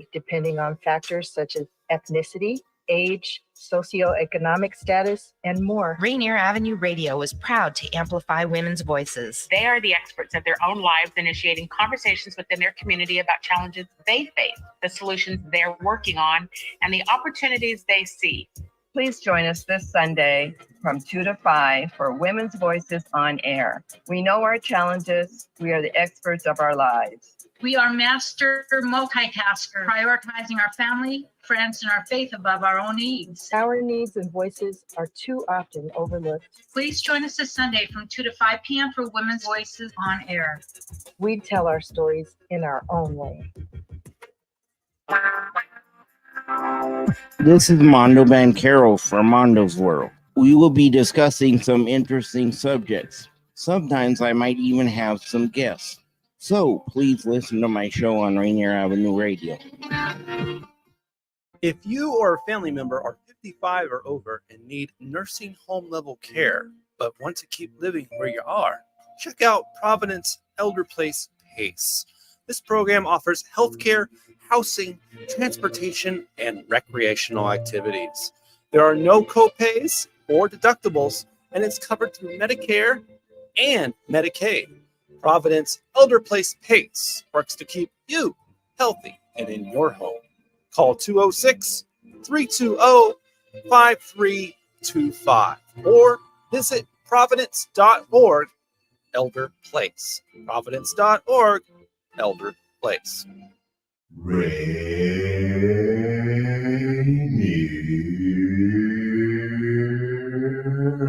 vary depending on factors such as ethnicity, age, socioeconomic status, and more. Rainier Avenue Radio is proud to amplify women's voices. They are the experts of their own lives, initiating conversations within their community about challenges they face, the solutions they're working on, and the opportunities they see. Please join us this Sunday from 2 to 5 for Women's Voices on Air. We know our challenges. We are the experts of our lives. We are master multitaskers, prioritizing our family, friends, and our faith above our own needs. Our needs and voices are too often overlooked. Please join us this Sunday from 2 to 5 p.m. for Women's Voices on Air. We tell our stories in our own way. This is Mondo Bancaro for Mondo's World. We will be discussing some interesting subjects. Sometimes I might even have some guests. So please listen to my show on Rainier Avenue Radio. If you or a family member are 55 or over and need nursing home level care, but want to keep living where you are, check out Providence Elder Place PACE. This program offers healthcare, housing, transportation, and recreational activities. There are no copays or deductibles, and it's covered through Medicare and Medicaid. Providence Elder Place PACE works to keep you healthy and in your home. Call 206-320-5325 or visit providence.org Elder Place. Providence.org Elder Place. Rainier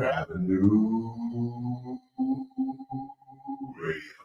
Avenue Radio.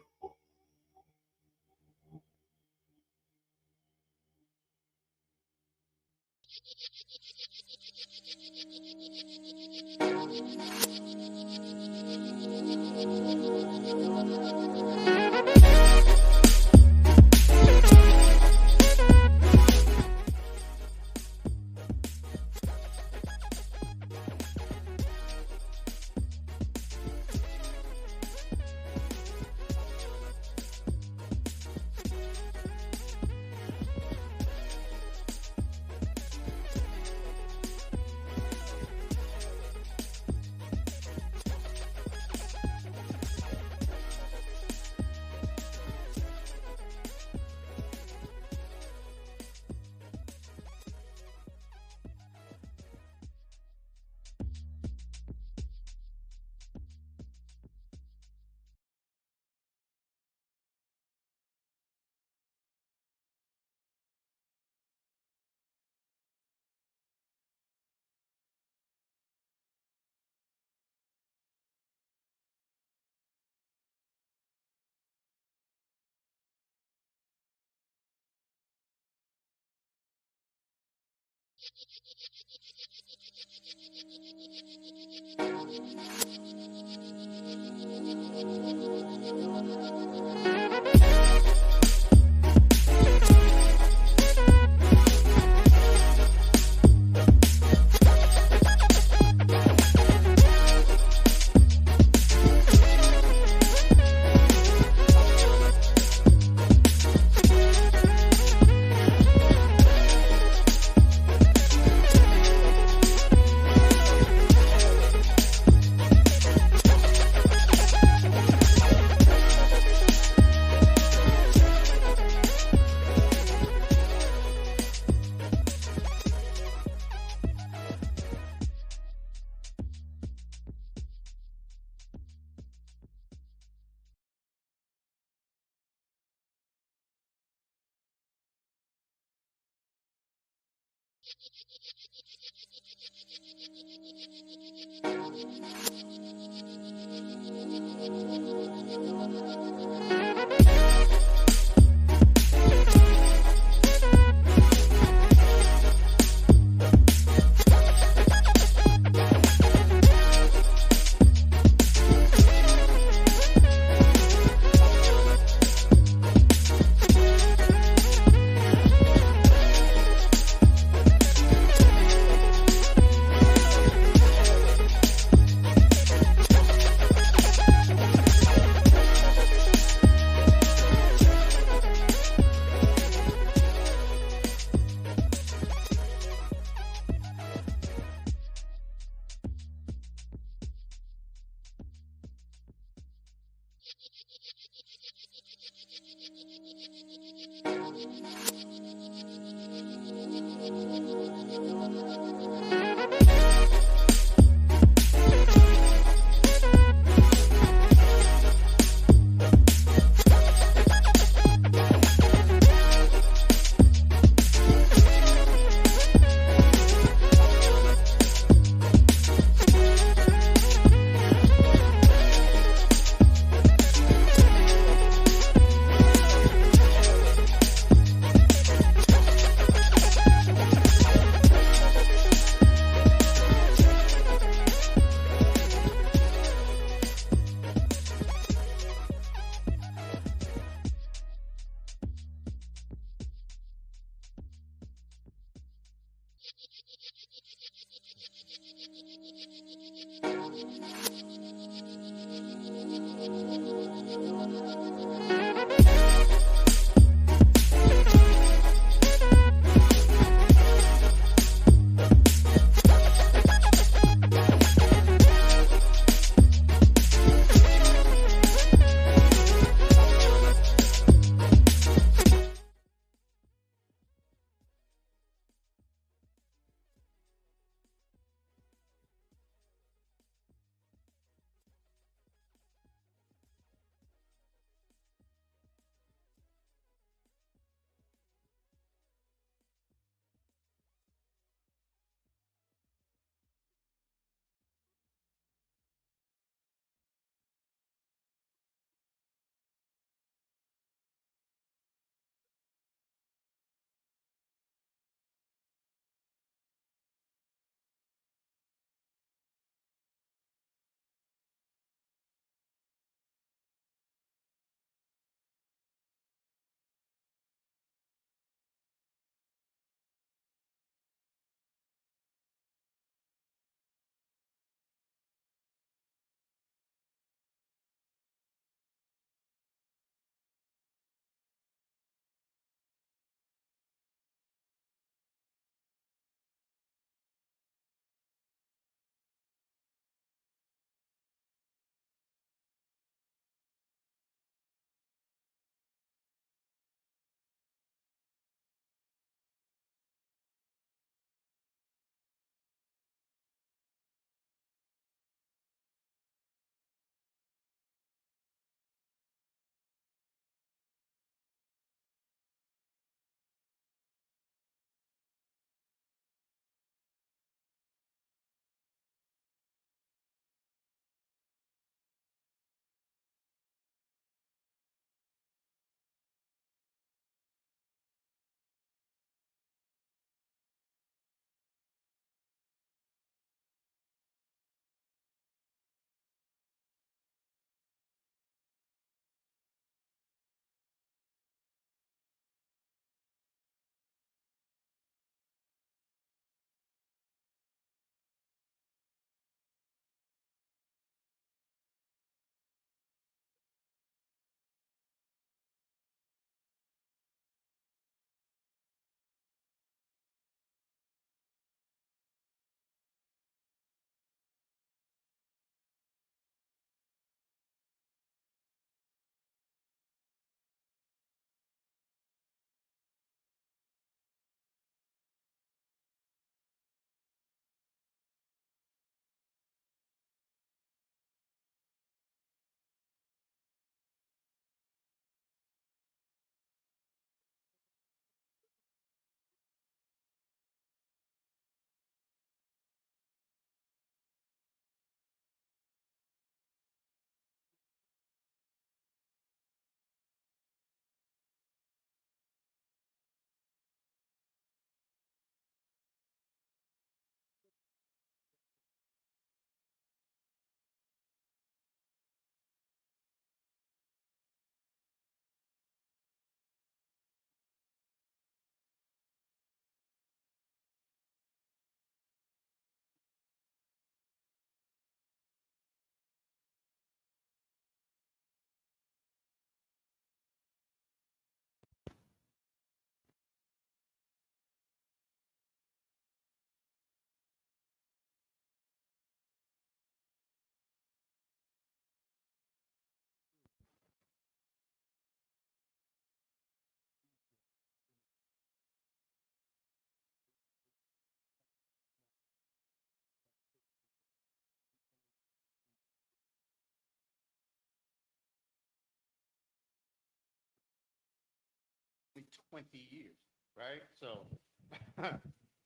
20 years, right? So,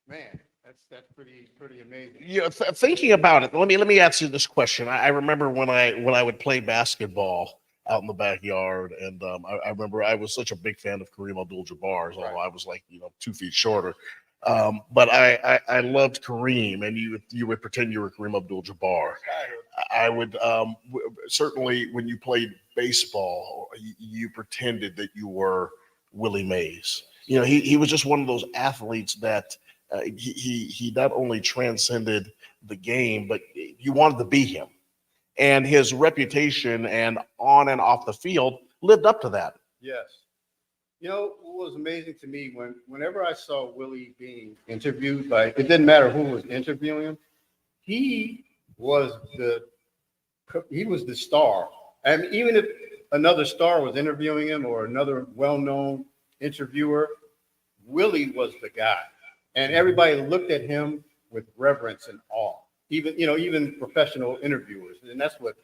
man, that's pretty amazing. Yeah, thinking about it, let me ask you this question. I remember when I would play basketball out in the backyard, and I remember I was such a big fan of Kareem Abdul-Jabbar's, although I was like 2 feet shorter. But I loved Kareem, and you would pretend you were Kareem Abdul-Jabbar. I would certainly when you played baseball, you pretended that you were Willie Mays. He was just one of those athletes that he not only transcended the game, but you wanted to be him. and his reputation and on and off the field lived up to that. Yes. You know, what was amazing to me whenever I saw Willie being interviewed by, it didn't matter who was interviewing him, he was the star. I mean, even if another star was interviewing him or another well-known interviewer, Willie was the guy. And everybody looked at him with reverence and awe, even professional interviewers. And that's what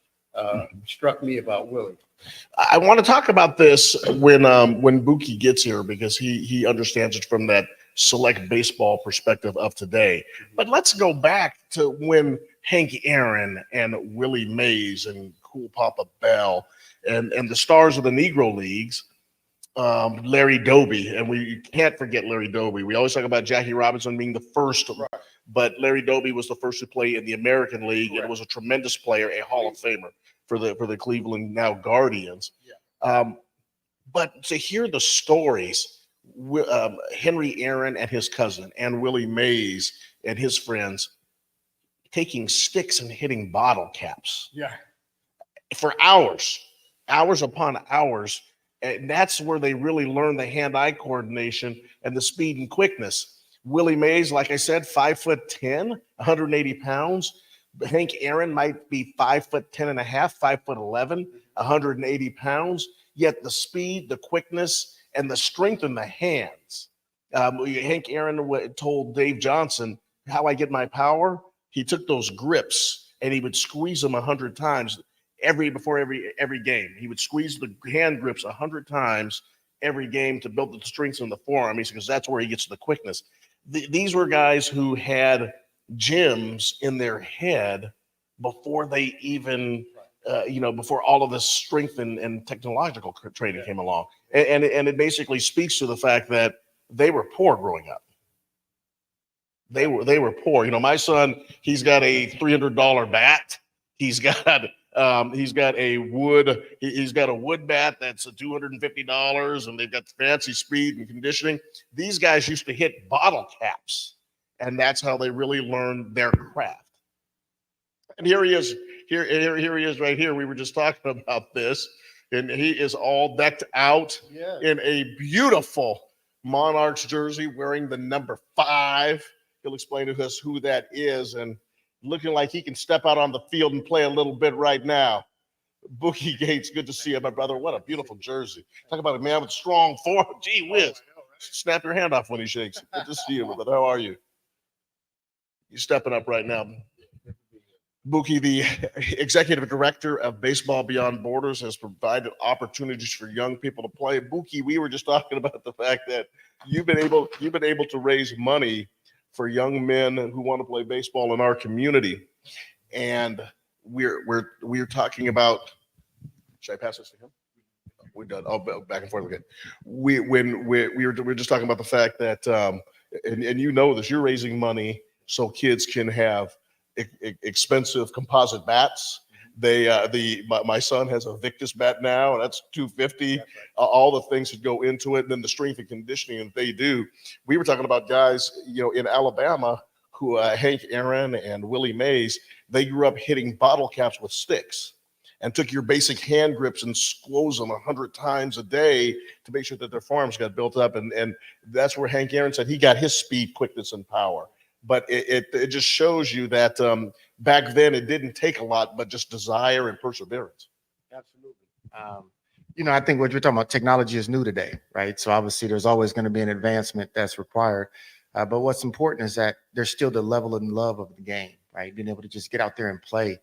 struck me about Willie. I want to talk about this when Buki gets here, because he understands it from that select baseball perspective of today. But let's go back to when Hank Aaron and Willie Mays and Cool Papa Bell and the stars of the Negro Leagues, Larry Doby, and we can't forget Larry Doby. We always talk about Jackie Robinson being the first, but Larry Doby was the first to play in the American League and was a tremendous player, a Hall of Famer for the Cleveland now Guardians. But to hear the stories, Henry Aaron and his cousin, and Willie Mays and his friends taking sticks and hitting bottle caps for hours upon hours. And that's where they really learn the hand-eye coordination and the speed and quickness. Willie Mays, like I said, 5'10", 180 pounds. Hank Aaron might be 5'10 and a half, 5'11", 180 pounds. Yet the speed, the quickness, and the strength in the hands. Hank Aaron told Dave Johnson, how I get my power, he took those grips and he would squeeze them 100 times before every game. He would squeeze the hand grips 100 times every game to build the strength in the forearm, because that's where he gets the quickness. These were guys who had gyms in their head before they even, before all of this strength and technological training came along. And it basically speaks to the fact that they were poor growing up. They were poor. My son, he's got a $300 bat. He's got a wood bat that's $250, and they've got fancy speed and conditioning. These guys used to hit bottle caps, and that's how they really learned their craft. And here he is. Here he is right here. We were just talking about this, and he is all decked out in a beautiful Monarchs jersey, wearing the number 5. He'll explain to us who that is, and looking like he can step out on the field and play a little bit right now. Buki Gates, good to see you, my brother. What a beautiful jersey. Talk about a man with strong form. Gee whiz. Snap your hand off when he shakes. Good to see you, my brother. How are you? You're stepping up right now. Buki, the executive director of Baseball Beyond Borders, has provided opportunities for young people to play. Buki, we were just talking about the fact that you've been able to raise money for young men who want to play baseball in our community. And we're talking about, should I pass this to him? We're done. Oh, back and forth again. We were just talking about the fact that, and you know this, you're raising money so kids can have expensive composite bats. My son has a Victus bat now, and that's $250. All the things that go into it, and then the strength and conditioning that they do. We were talking about guys, in Alabama who Hank Aaron and Willie Mays, they grew up hitting bottle caps with sticks, and took your basic hand grips and squoze them 100 times a day to make sure that their farms got built up. And that's where Hank Aaron said he got his speed, quickness, and power. But it just shows you that back then it didn't take a lot, but just desire and perseverance. Absolutely. I think what you're talking about, technology is new today, right? So obviously there's always going to be an advancement that's required. But what's important is that there's still the level and love of the game, right? Being able to just get out there and play.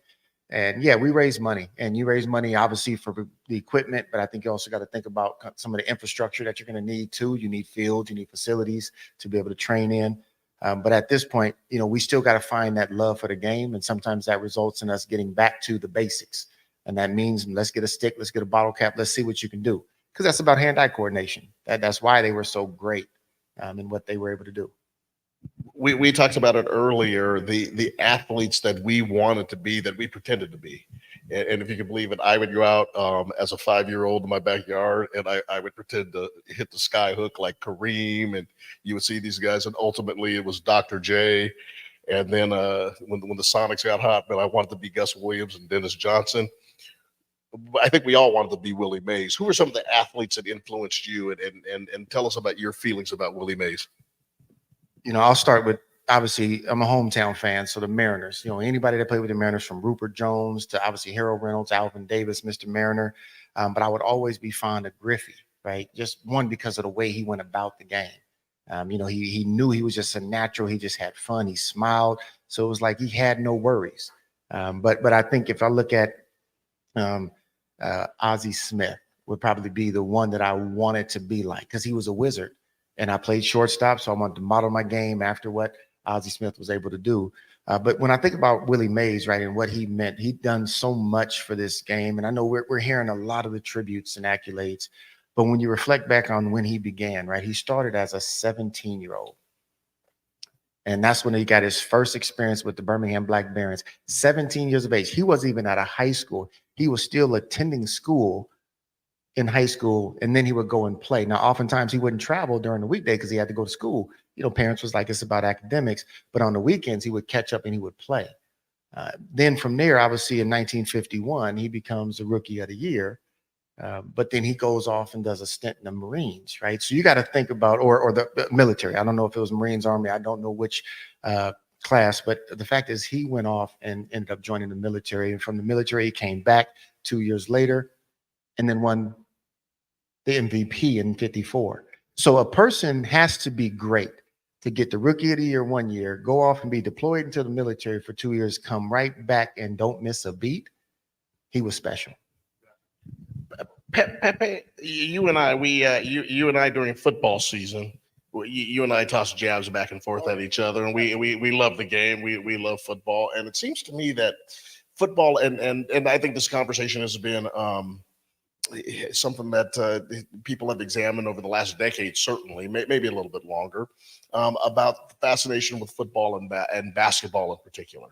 And yeah, we raise money, and you raise money obviously for the equipment, but I think you also got to think about some of the infrastructure that you're going to need too. You need fields, you need facilities to be able to train in. But at this point, we still got to find that love for the game. And sometimes that results in us getting back to the basics. And that means let's get a stick, let's get a bottle cap, let's see what you can do. Because that's about hand-eye coordination. That's why they were so great in what they were able to do. We talked about it earlier, the athletes that we wanted to be, that we pretended to be. And if you can believe it, I would go out as a 5-year-old in my backyard, and I would pretend to hit the sky hook like Kareem, and you would see these guys, and ultimately it was Dr. J. And then when the Sonics got hot, man, I wanted to be Gus Williams and Dennis Johnson. I think we all wanted to be Willie Mays. Who are some of the athletes that influenced you? And tell us about your feelings about Willie Mays. I'll start with, obviously, I'm a hometown fan, so the Mariners. Anybody that played with the Mariners, from Rupert Jones to obviously Harold Reynolds, Alvin Davis, Mr. Mariner. But I would always be fond of Griffey, right? Just one, because of the way he went about the game. He knew he was just a natural. He just had fun. He smiled. So it was like he had no worries. But I think if I look at Ozzie Smith, would probably be the one that I wanted to be like, because he was a wizard. And I played shortstop, so I wanted to model my game after what Ozzie Smith was able to do. But when I think about Willie Mays, right, and what he meant, he'd done so much for this game. And I know we're hearing a lot of the tributes and accolades. But when you reflect back on when he began, right, he started as a 17-year-old. And that's when he got his first experience with the Birmingham Black Barons, 17 years of age. He wasn't even out of high school. He was still attending school in high school, and then he would go and play. Now, oftentimes he wouldn't travel during the weekday because he had to go to school. Parents was like, it's about academics. But on the weekends, he would catch up and he would play. Then from there, obviously in 1951, he becomes the Rookie of the Year. But then he goes off and does a stint in the Marines, right? So you got to think about, or the military. I don't know if it was Marines, Army. I don't know which class, but the fact is he went off and ended up joining the military. And from the military, he came back 2 years later and then won the MVP in 54. So a person has to be great to get the Rookie of the Year 1 year, go off and be deployed into the military for 2 years, come right back and don't miss a beat. He was special. Pepe, you and I, you and I during football season, you and I toss jabs back and forth at each other, and we love the game. We love football, and it seems to me that football and I think this conversation has been something that people have examined over the last decade, certainly, maybe a little bit longer, about the fascination with football and basketball in particular,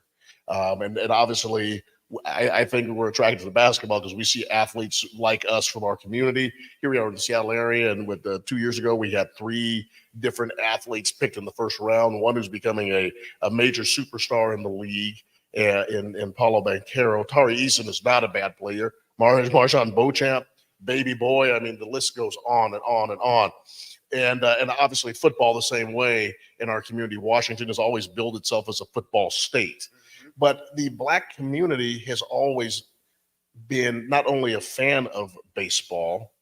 and obviously. I think we're attracted to the basketball because we see athletes like us from our community. Here we are in the Seattle area, and with 2 years ago, we had 3 different athletes picked in the first round. One who's becoming a major superstar in the league, in Paulo Banchero. Tari Eason is not a bad player. Marshawn Beauchamp, baby boy. I mean, the list goes on and on and on. And obviously, football the same way in our community. Washington has always billed itself as a football state. But the Black community has always been not only a fan of baseball,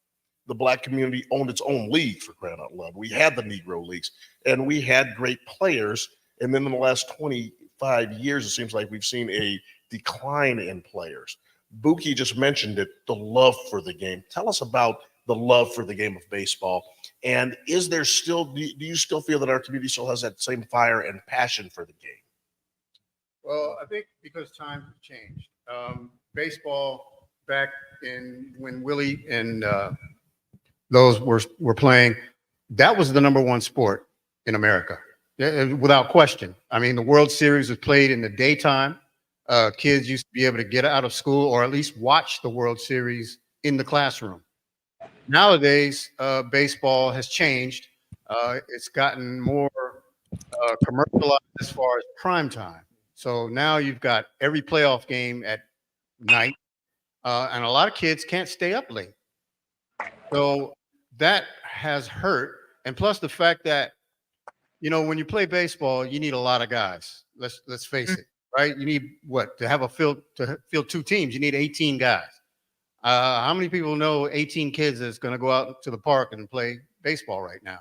the Black community owned its own league, for crying out loud. We had the Negro Leagues, and we had great players. And then in the last 25 years, it seems like we've seen a decline in players. Buki just mentioned it, the love for the game. Tell us about the love for the game of baseball. And is there still, do you still feel that our community still has that same fire and passion for the game? Well, I think because times have changed. Baseball back in when Willie and those were playing, that was the #1 sport in America, without question. I mean, the World Series was played in the daytime. Kids used to be able to get out of school or at least watch the World Series in the classroom. Nowadays, baseball has changed. It's gotten more commercialized as far as prime time. So now you've got every playoff game at night, and a lot of kids can't stay up late. So that has hurt. And plus the fact that, when you play baseball, you need a lot of guys. Let's face it, right? You need to have a field, to field 2 teams, you need 18 guys. How many people know 18 kids is going to go out to the park and play baseball right now?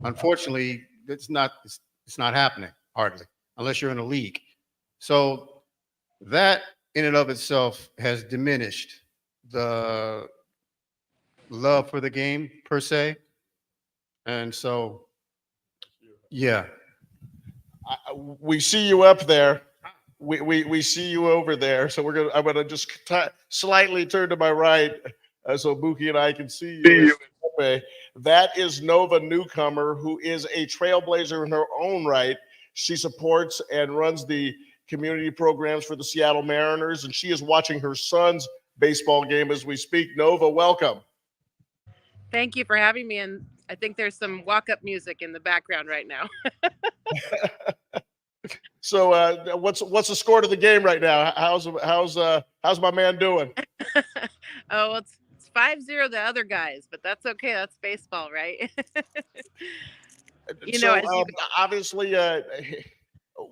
Unfortunately, it's not happening hardly, unless you're in a league. So that in and of itself has diminished the love for the game per se. And so, yeah. We see you up there. We see you over there. So I'm gonna just slightly turn to my right so Buki and I can see you. That is Nova Newcomer, who is a trailblazer in her own right. She supports and runs the community programs for the Seattle Mariners, and she is watching her son's baseball game as we speak. Nova, welcome. Thank you for having me. And I think there's some walk-up music in the background right now. So what's the score to the game right now? How's my man doing? Oh, well, it's 5-0 the other guys, but that's okay. That's baseball, right? So as you obviously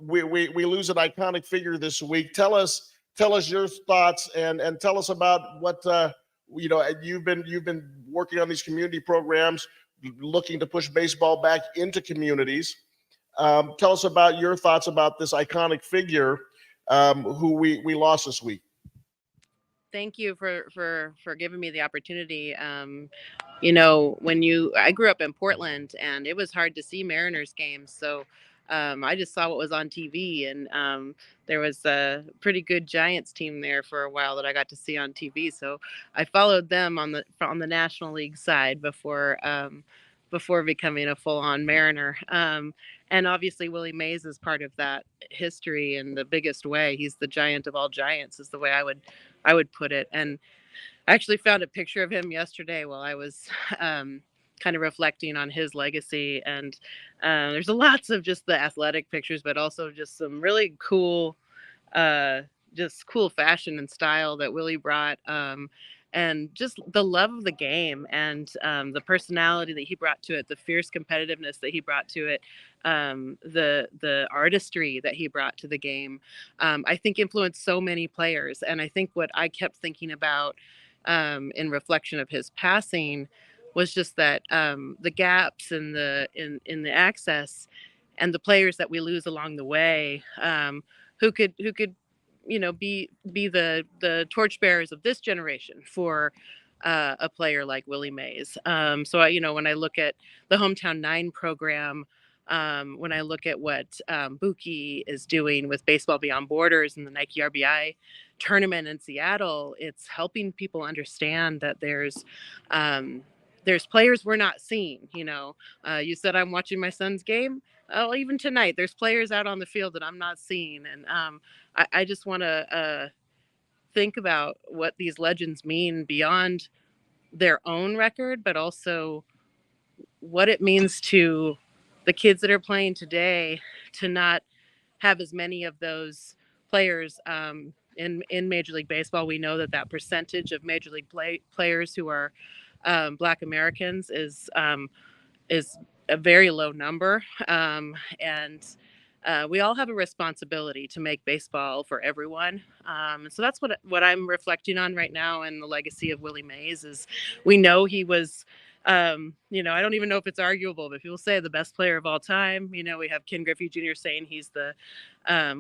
we lose an iconic figure this week. Tell us your thoughts and tell us about what you've been working on these community programs, looking to push baseball back into communities. Tell us about your thoughts about this iconic figure who we lost this week. Thank you for giving me the opportunity. I grew up in Portland, and it was hard to see Mariners games. So I just saw what was on TV, and there was a pretty good Giants team there for a while that I got to see on TV. So I followed them on the National League side before becoming a full-on Mariner. And obviously Willie Mays is part of that history in the biggest way. He's the giant of all giants, is the way I would put it. And I actually found a picture of him yesterday while I was kind of reflecting on his legacy. And there's lots of just the athletic pictures, but also just some really cool fashion and style that Willie brought. And just the love of the game and the personality that he brought to it, the fierce competitiveness that he brought to it, the artistry that he brought to the game, I think influenced so many players. And I think what I kept thinking about in reflection of his passing was just that the gaps in the access and the players that we lose along the way, who could be the torchbearers of this generation for a player like Willie Mays. So when I look at the Hometown 9 program, when I look at what Buki is doing with Baseball Beyond Borders and the Nike RBI tournament in Seattle, it's helping people understand that there's players we're not seeing. You said I'm watching my son's game. Oh, even tonight, there's players out on the field that I'm not seeing. And I just want to think about what these legends mean beyond their own record, but also what it means to the kids that are playing today to not have as many of those players in Major League Baseball. We know that percentage of Major League players who are Black Americans is a very low number. And we all have a responsibility to make baseball for everyone. So that's what I'm reflecting on right now. And the legacy of Willie Mays is, we know he was, I don't even know if it's arguable, but people say the best player of all time. We have Ken Griffey Jr. saying he's the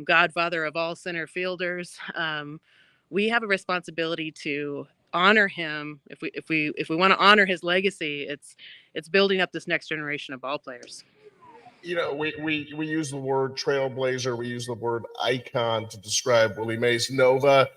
godfather of all center fielders. We have a responsibility to honor him. If we want to honor his legacy, it's building up this next generation of ball players. We use the word trailblazer, we use the word icon to describe Willie Mays. Nova,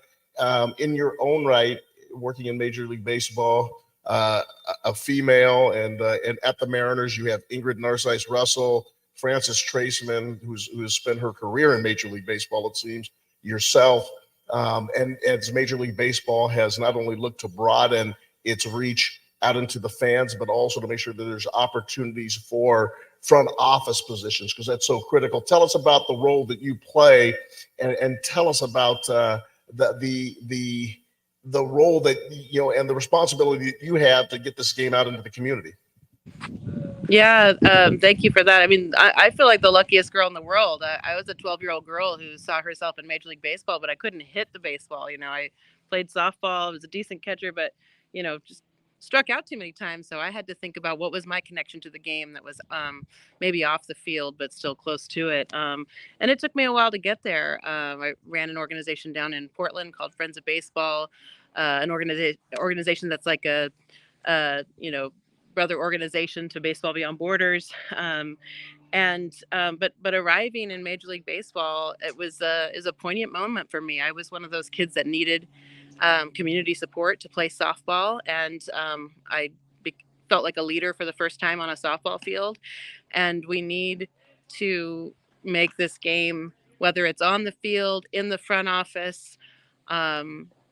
in your own right, working in Major League Baseball, a female, and at the Mariners, you have Ingrid Narcisse Russell, Frances Traceman, who's spent her career in Major League Baseball, it seems, yourself. And as Major League Baseball has not only looked to broaden its reach out into the fans, but also to make sure that there's opportunities for front office positions, because that's so critical. Tell us about the role that you play, and tell us about the role that and the responsibility that you have to get this game out into the community. Yeah, thank you for that. I mean, I feel like the luckiest girl in the world. I was a 12-year-old girl who saw herself in Major League Baseball, but I couldn't hit the baseball. I played softball, I was a decent catcher, but just struck out too many times. So I had to think about what was my connection to the game that was maybe off the field, but still close to it. And it took me a while to get there. I ran an organization down in Portland called Friends of Baseball, an organization that's like a brother organization to Baseball Beyond Borders. But arriving in Major League Baseball, it was is a poignant moment for me. I was one of those kids that needed community support to play softball, and I felt like a leader for the first time on a softball field. And we need to make this game, whether it's on the field, in the front office,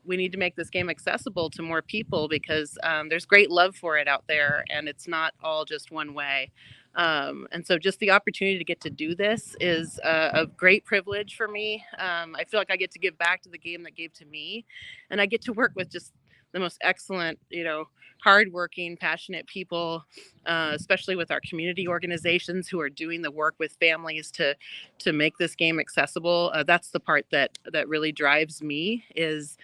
we need to make this game accessible to more people, because there's great love for it out there, and it's not all just one way. And so just the opportunity to get to do this is a great privilege for me. I feel like I get to give back to the game that gave to me, and I get to work with just the most excellent, hardworking, passionate people, especially with our community organizations who are doing the work with families to make this game accessible. That's the part that really drives me is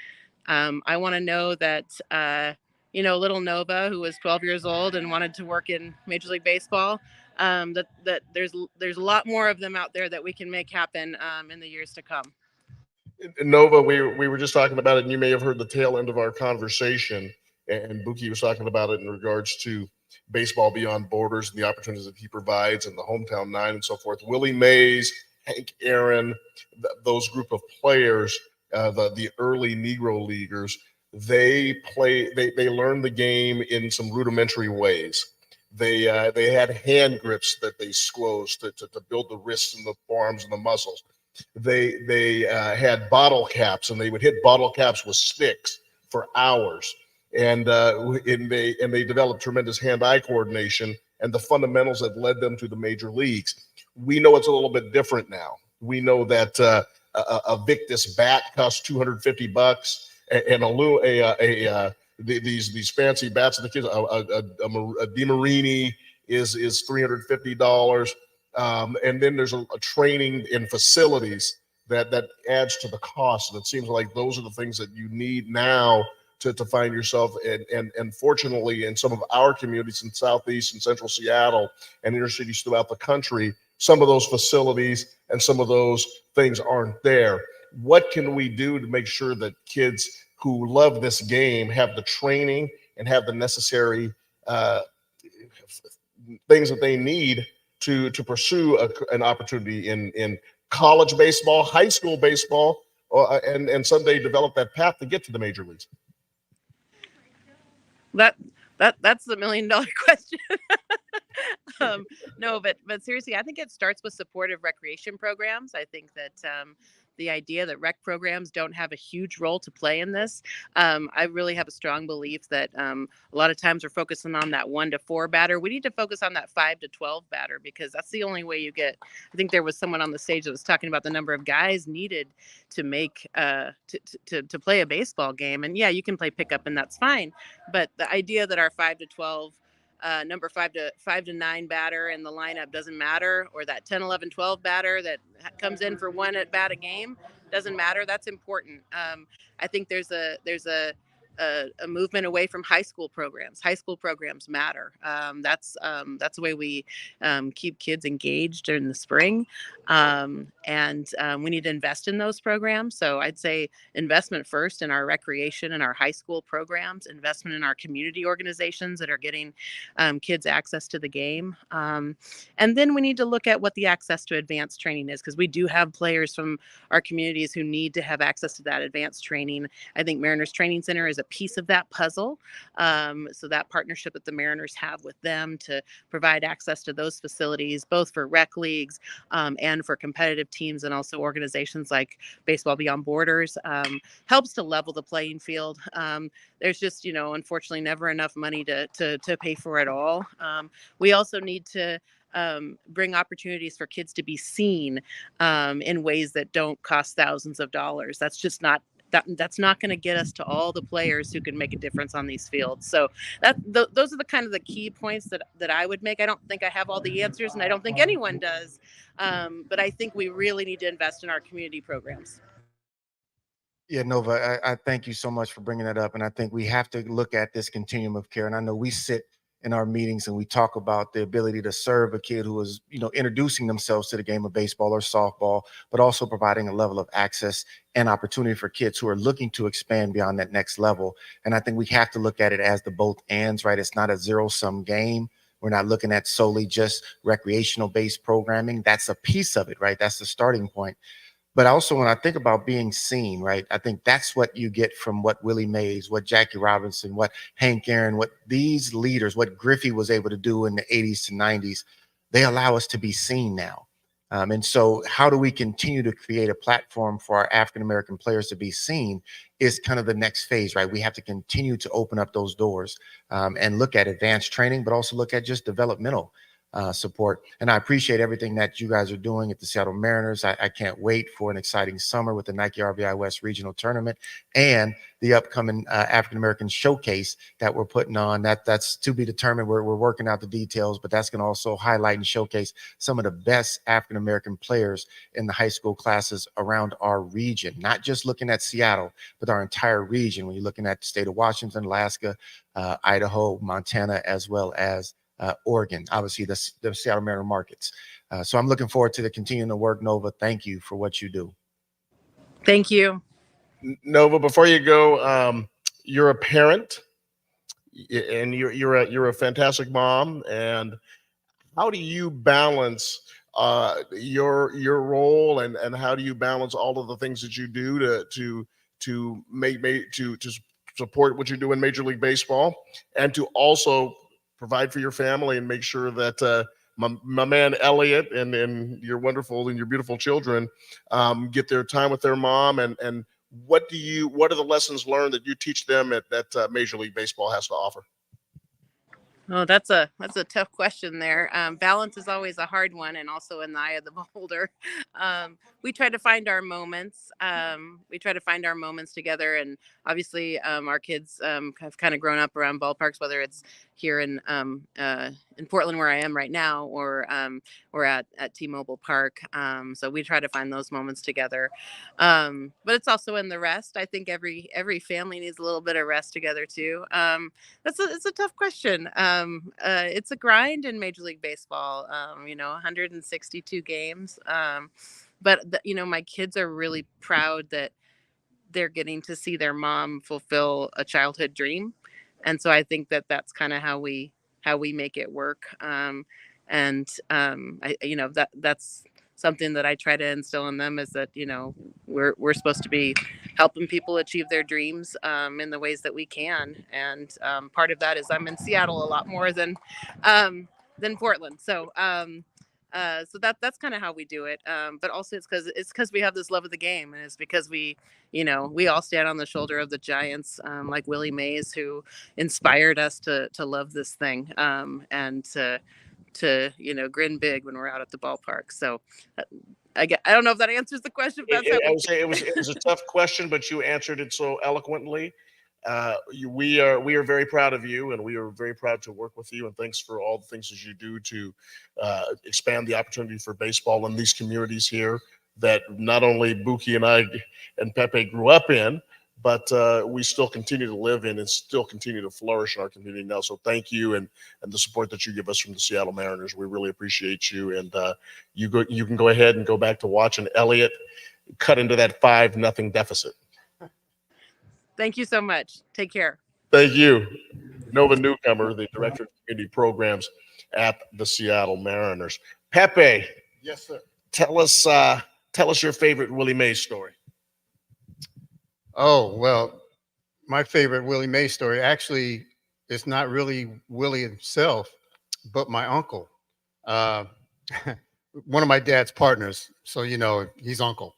I want to know that, little Nova, who was 12 years old and wanted to work in Major League Baseball, that there's a lot more of them out there that we can make happen in the years to come. Nova, we were just talking about it, and you may have heard the tail end of our conversation. And Buki was talking about it in regards to baseball beyond borders and the opportunities that he provides, and the hometown nine and so forth. Willie Mays, Hank Aaron, those group of players, the early Negro leaguers, they learned the game in some rudimentary ways. They had hand grips that they squoze to build the wrists and the forearms and the muscles. They had bottle caps, and they would hit bottle caps with sticks for hours. And they developed tremendous hand-eye coordination and the fundamentals that led them to the major leagues. We know it's a little bit different now. We know that a Victus bat costs $250, and these fancy bats of the kids, a DeMarini is $350. And then there's a training in facilities that adds to the cost. And it seems like those are the things that you need now to find yourself. And fortunately, in some of our communities in Southeast and Central Seattle and inner cities throughout the country, some of those facilities and some of those things aren't there. What can we do to make sure that kids who love this game have the training and have the necessary things that they need to pursue an opportunity in college baseball, high school baseball, and someday develop that path to get to the major leagues? That's the $1 million question. No, but seriously, I think it starts with supportive recreation programs. I think that the idea that rec programs don't have a huge role to play in this. I really have a strong belief that a lot of times we're focusing on that 1 to 4 batter. We need to focus on that 5 to 12 batter, because that's the only way you get. I think there was someone on the stage that was talking about the number of guys needed to make to play a baseball game. And yeah, you can play pickup and that's fine. But the idea that our 5 to 12 number 5 to 9 batter in the lineup doesn't matter, or that 10, 11, 12 batter that comes in for 1 at bat a game doesn't matter. That's important. I think there's a movement away from high school programs. High school programs matter. That's the way we keep kids engaged during the spring. And we need to invest in those programs. So I'd say investment first in our recreation and our high school programs, investment in our community organizations that are getting kids access to the game. And then we need to look at what the access to advanced training is, because we do have players from our communities who need to have access to that advanced training. I think Mariners Training Center is a piece of that puzzle. So that partnership that the Mariners have with them to provide access to those facilities, both for rec leagues and for competitive teams, and also organizations like Baseball Beyond Borders, helps to level the playing field. There's just, unfortunately never enough money to pay for it all. We also need to bring opportunities for kids to be seen in ways that don't cost thousands of dollars. That's just not that's not going to get us to all the players who can make a difference on these fields. So those are the kind of the key points that I would make. I don't think I have all the answers, and I don't think anyone does. But I think we really need to invest in our community programs. Yeah, Nova, I thank you so much for bringing that up. And I think we have to look at this continuum of care. And I know we sit in our meetings and we talk about the ability to serve a kid who is, introducing themselves to the game of baseball or softball, but also providing a level of access and opportunity for kids who are looking to expand beyond that next level. And I think we have to look at it as the both ands, right? It's not a zero-sum game. We're not looking at solely just recreational based programming. That's a piece of it, right? That's the starting point. But also when I think about being seen, right, I think that's what you get from what Willie Mays, what Jackie Robinson, what Hank Aaron, what these leaders, what Griffey was able to do in the 80s to 90s. They allow us to be seen now. And so how do we continue to create a platform for our African-American players to be seen is kind of the next phase, right? We have to continue to open up those doors and look at advanced training, but also look at just developmental. support. And I appreciate everything that you guys are doing at the Seattle Mariners. I can't wait for an exciting summer with the Nike RBI West Regional Tournament and the upcoming African American Showcase that we're putting on. That's to be determined. We're working out the details, but that's going to also highlight and showcase some of the best African American players in the high school classes around our region. Not just looking at Seattle, but our entire region. When you're looking at the state of Washington, Alaska, Idaho, Montana, as well as Oregon, obviously the Seattle Mariner markets. So I'm looking forward to the continuing to work. Nova, thank you for what you do. Thank you. Nova, before you go, you're a parent, and you're a fantastic mom. And how do you balance your role, and how do you balance all of the things that you do to support what you do in Major League Baseball, and to also provide for your family and make sure that my man Elliot and your wonderful and your beautiful children get their time with their mom, and what are the lessons learned that you teach them that Major League Baseball has to offer? Oh, that's a tough question there. Balance is always a hard one, and also in the eye of the beholder. We try to find our moments. Together, and obviously our kids have kind of grown up around ballparks, whether it's here in Portland where I am right now, or at T-Mobile Park. So we try to find those moments together. But it's also in the rest. I think every family needs a little bit of rest together too. It's a tough question. It's a grind in Major League Baseball. 162 games. But my kids are really proud that they're getting to see their mom fulfill a childhood dream, and so I think that that's kind of how we make it work. That's something that I try to instill in them, is that we're supposed to be helping people achieve their dreams in the ways that we can, and part of that is I'm in Seattle a lot more than Portland, so that's kind of how we do it. But also it's because we have this love of the game, and it's because we all stand on the shoulder of the giants, like Willie Mays, who inspired us to love this thing, and to grin big when we're out at the ballpark. So I don't know if that answers the question. But I would say it was a tough question, but you answered it so eloquently. We are very proud of you, and we are very proud to work with you. And thanks for all the things that you do to expand the opportunity for baseball in these communities here that not only Buki and I and Pepe grew up in, but we still continue to live in and still continue to flourish in our community now. So thank you, and the support that you give us from the Seattle Mariners. We really appreciate you. And you can go ahead and go back to watching Elliot cut into that 5-0 deficit. Thank you so much. Take care. Thank you. Nova Newcomer, the Director of Community Programs at the Seattle Mariners. Pepe. Yes, sir. Tell us your favorite Willie Mays story. Oh, well, my favorite Willie Mays story, actually, it's not really Willie himself, but my uncle. One of my dad's partners, so he's uncle.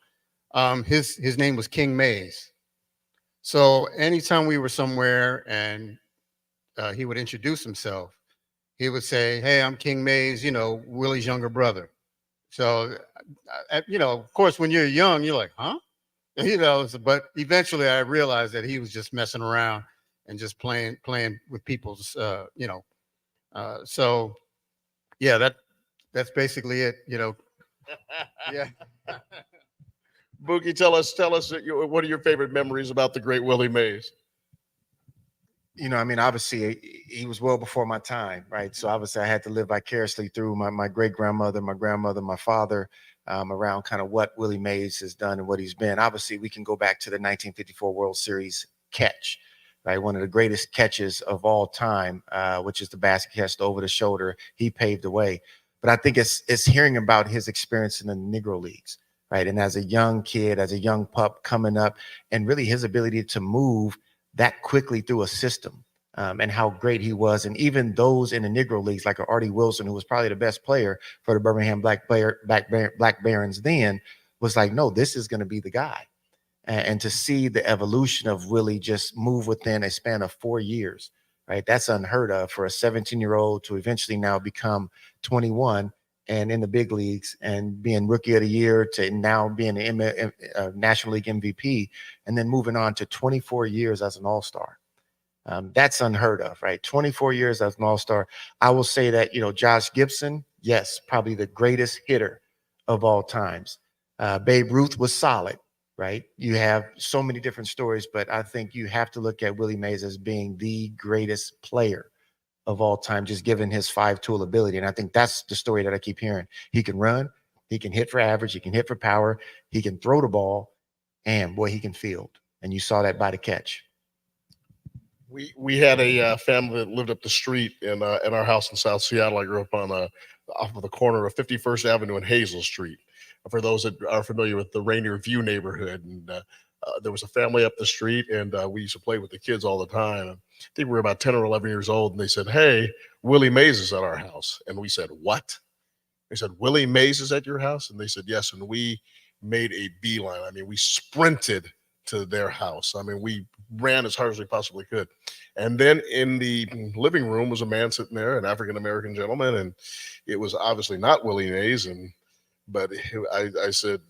His name was King Mays. So anytime we were somewhere and he would introduce himself, he would say, "Hey, I'm King Mays, Willie's younger brother." So, of course, when you're young, you're like, huh? But eventually I realized that he was just messing around and just playing with people's, so yeah, that's basically it, Yeah. Boogie, tell us what are your favorite memories about the great Willie Mays? Obviously he was well before my time, right? So obviously I had to live vicariously through my great grandmother, my grandmother, my father, around kind of what Willie Mays has done and what he's been. Obviously we can go back to the 1954 World Series catch, right? One of the greatest catches of all time, which is the basket catch over the shoulder. He paved the way. But I think it's hearing about his experience in the Negro Leagues, right? And as a young kid, as a young pup coming up, and really his ability to move that quickly through a system, and how great he was. And even those in the Negro Leagues, like Artie Wilson, who was probably the best player for the Birmingham Black Barons then, was like, no, this is going to be the guy. And to see the evolution of Willie just move within a span of 4 years, right? That's unheard of for a 17-year-old to eventually now become 21 and in the big leagues and being rookie of the year to now being an National League MVP and then moving on to 24 years as an all-star. That's unheard of, right? 24 years as an all-star. I will say that, Josh Gibson, yes, probably the greatest hitter of all times. Babe Ruth was solid, right? You have so many different stories, but I think you have to look at Willie Mays as being the greatest player of all time, just given his 5-tool ability. And I think that's the story that I keep hearing. He can run, he can hit for average, he can hit for power, he can throw the ball, and boy, he can field. And you saw that by the catch. We had a family that lived up the street in our house in South Seattle. I grew up on off of the corner of 51st Avenue and Hazel Street. For those that are familiar with the Rainier View neighborhood, and there was a family up the street, and we used to play with the kids all the time. And I think we were about 10 or 11 years old, and they said, "Hey, Willie Mays is at our house." And we said, "What?" They said, "Willie Mays is at your house?" And they said, "Yes." And we made a beeline. I mean, we sprinted to their house. I mean, we ran as hard as we possibly could. And then in the living room was a man sitting there, an African-American gentleman, and it was obviously not Willie Mays. But I said,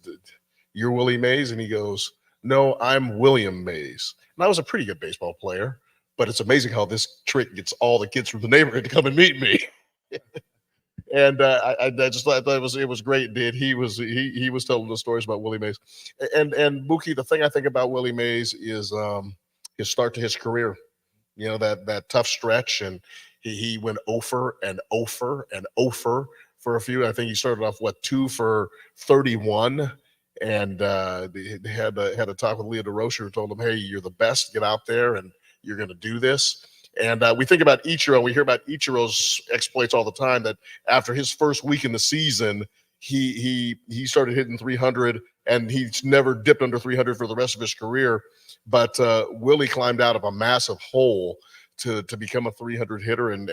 "You're Willie Mays?" And he goes, "No, I'm William Mays." And I was a pretty good baseball player, but it's amazing how this trick gets all the kids from the neighborhood to come and meet me. And I just thought it was great, dude. He was telling the stories about Willie Mays. And Mookie, the thing I think about Willie Mays is his start to his career. That tough stretch, and he went 0 and 0 and 0 for a few. I think he started off 2 for 31, and they had a talk with Leo DeRocher, who told him, "Hey, you're the best. Get out there, and you're going to do this." And we think about Ichiro. We hear about Ichiro's exploits all the time. That after his first week in the season, he started hitting 300, and he's never dipped under 300 for the rest of his career. But Willie climbed out of a massive hole to become a 300 hitter and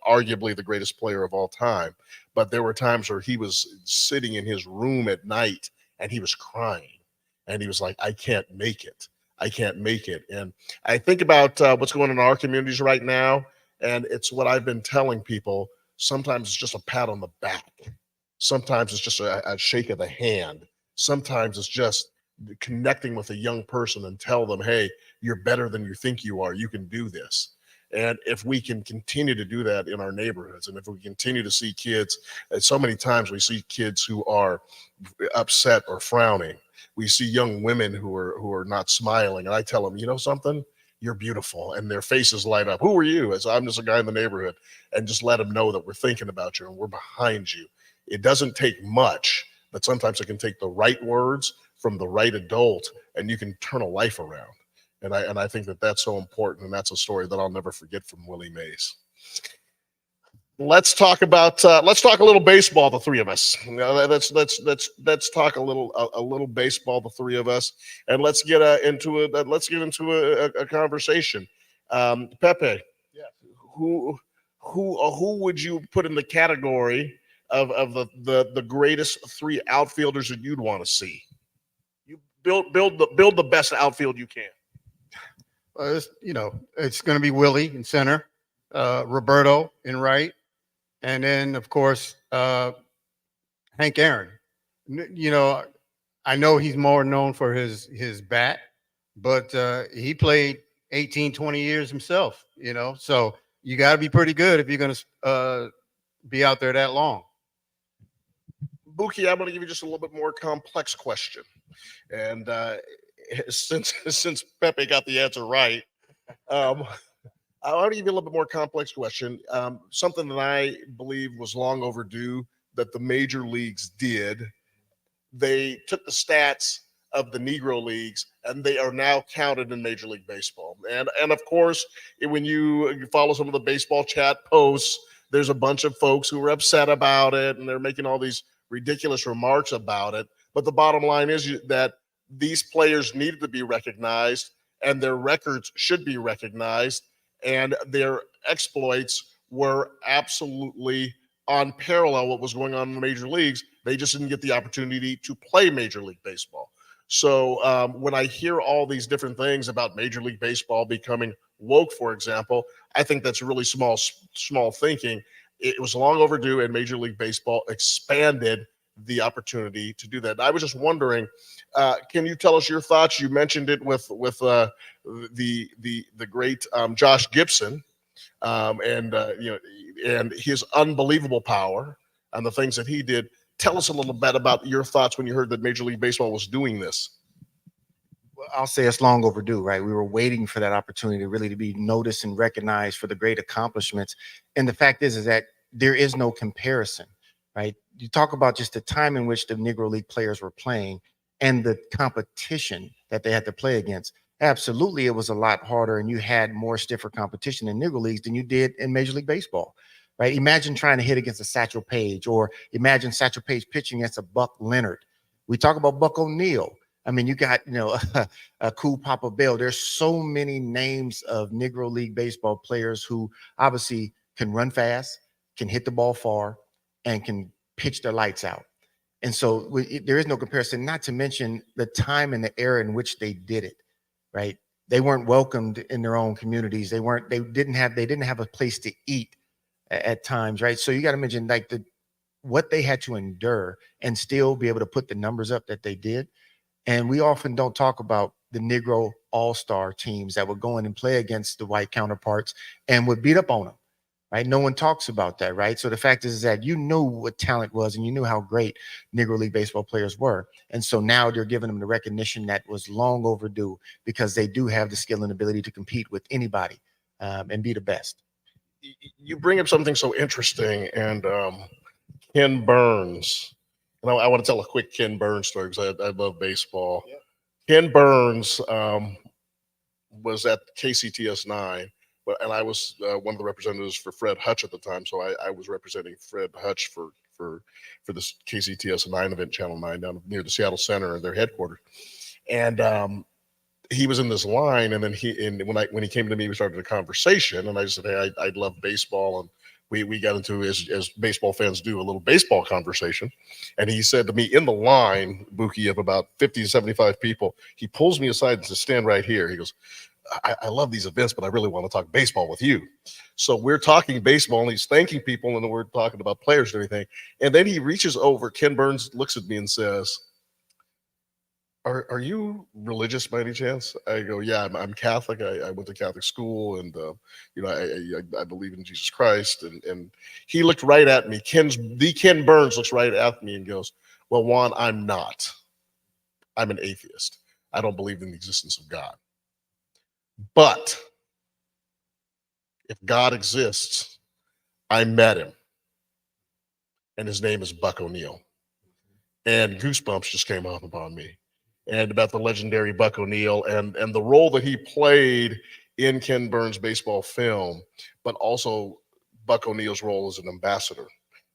arguably the greatest player of all time. But there were times where he was sitting in his room at night and he was crying, and he was like, "I can't make it. I can't make it." And I think about what's going on in our communities right now, and it's what I've been telling people. Sometimes it's just a pat on the back. Sometimes it's just a shake of the hand. Sometimes it's just connecting with a young person and tell them, "Hey, you're better than you think you are. You can do this." And if we can continue to do that in our neighborhoods, and if we continue to see kids, so many times we see kids who are upset or frowning. We see young women who are not smiling, and I tell them, "You know something? You're beautiful," and their faces light up. "Who are you?" As "I'm just a guy in the neighborhood," and just let them know that we're thinking about you and we're behind you. It doesn't take much, but sometimes it can take the right words from the right adult, and you can turn a life around. And I think that that's so important, and that's a story that I'll never forget from Willie Mays. Let's talk a little baseball, the three of us. Let's talk a little baseball, the three of us, and let's get into a conversation. Pepe, yeah. Who would you put in the category of the greatest three outfielders that you'd want to see? You build the best outfield you can. It's going to be Willie in center, Roberto in right, and then of course Hank Aaron. I know he's more known for his bat, but he played 18, 20 years himself. So you got to be pretty good if you're going to be out there that long. Buki, I'm going to give you just a little bit more complex question, and since Pepe got the answer right, I want to give you a little bit more complex question. Something that I believe was long overdue that the major leagues did. They took the stats of the Negro leagues and they are now counted in Major League Baseball. And of course, when you follow some of the baseball chat posts, there's a bunch of folks who are upset about it and they're making all these ridiculous remarks about it. But the bottom line is that these players needed to be recognized and their records should be recognized, and their exploits were absolutely on parallel what was going on in the major leagues. They just didn't get the opportunity to play Major League Baseball. So when I hear all these different things about Major League Baseball becoming woke, for example, I think that's really small thinking. It was long overdue, and Major League Baseball expanded the opportunity to do that. And I was just wondering, can you tell us your thoughts? You mentioned it with the great Josh Gibson, and and his unbelievable power and the things that he did. Tell us a little bit about your thoughts when you heard that Major League Baseball was doing this. Well, I'll say it's long overdue, right? We were waiting for that opportunity really to be noticed and recognized for the great accomplishments. And the fact is that there is no comparison, right? You talk about just the time in which the Negro League players were playing and the competition that they had to play against. Absolutely, it was a lot harder, and you had more stiffer competition in Negro Leagues than you did in Major League Baseball. Right? Imagine trying to hit against a Satchel Paige, or imagine Satchel Paige pitching against a Buck Leonard. We talk about Buck O'Neill. I mean, you got, a cool Papa Bell. There's so many names of Negro League Baseball players who obviously can run fast, can hit the ball far, and can pitch their lights out. And so there is no comparison, not to mention the time and the era in which they did it, right? They weren't welcomed in their own communities. They didn't have a place to eat at times, right? So you got to mention like what they had to endure and still be able to put the numbers up that they did. And we often don't talk about the Negro all-star teams that would go in and play against the white counterparts and would beat up on them, right? No one talks about that, right? So the fact is that you knew what talent was and you knew how great Negro League Baseball players were. And so now they're giving them the recognition that was long overdue, because they do have the skill and ability to compete with anybody and be the best. You bring up something so interesting, and Ken Burns. And I want to tell a quick Ken Burns story because I love baseball. Yeah. Ken Burns was at KCTS 9, and I was one of the representatives for Fred Hutch at the time. So I was representing Fred Hutch for this KCTS 9 event, Channel 9, down near the Seattle Center, their headquarters. And he was in this line, and then when he came to me, we started a conversation, and I said, "Hey, I love baseball," and we got into, as baseball fans do, a little baseball conversation. And he said to me in the line, Buki, of about 50 to 75 people, he pulls me aside and says, "Stand right here." He goes, I love these events, but I really want to talk baseball with you." So we're talking baseball, and he's thanking people, and then we're talking about players and everything. And then he reaches over, Ken Burns looks at me and says, Are you religious by any chance? I go, "Yeah, I'm Catholic. I went to Catholic school, and I believe in Jesus Christ." And he looked right at me. Ken Burns looks right at me and goes, "Well, Juan, I'm not. I'm an atheist. I don't believe in the existence of God. But if God exists, I met him, and his name is Buck O'Neill." And goosebumps just came off upon me. And about the legendary Buck O'Neill and the role that he played in Ken Burns' baseball film, but also Buck O'Neill's role as an ambassador,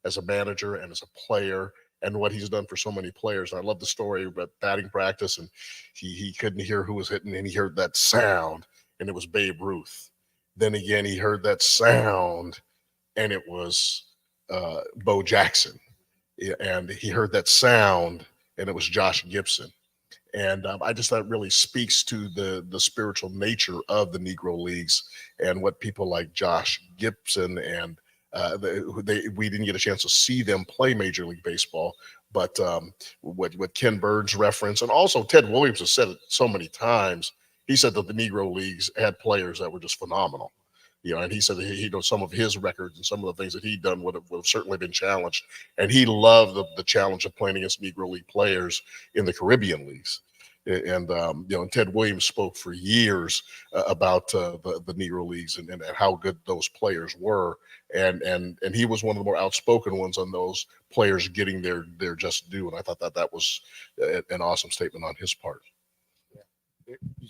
as a manager, and as a player, and what he's done for so many players. And I love the story about batting practice, and he couldn't hear who was hitting, and he heard that sound, and it was Babe Ruth. Then again, he heard that sound, and it was Bo Jackson. And he heard that sound, and it was Josh Gibson. And I just thought it really speaks to the spiritual nature of the Negro Leagues and what people like Josh Gibson and we didn't get a chance to see them play Major League Baseball, but what Ken Burns referenced, and also Ted Williams has said it so many times. He said that the Negro Leagues had players that were just phenomenal. And he said that he knows some of his records and some of the things that he'd done would have certainly been challenged. And he loved the challenge of playing against Negro League players in the Caribbean leagues. And Ted Williams spoke for years about the Negro Leagues and how good those players were. And he was one of the more outspoken ones on those players getting their just due. And I thought that was an awesome statement on his part.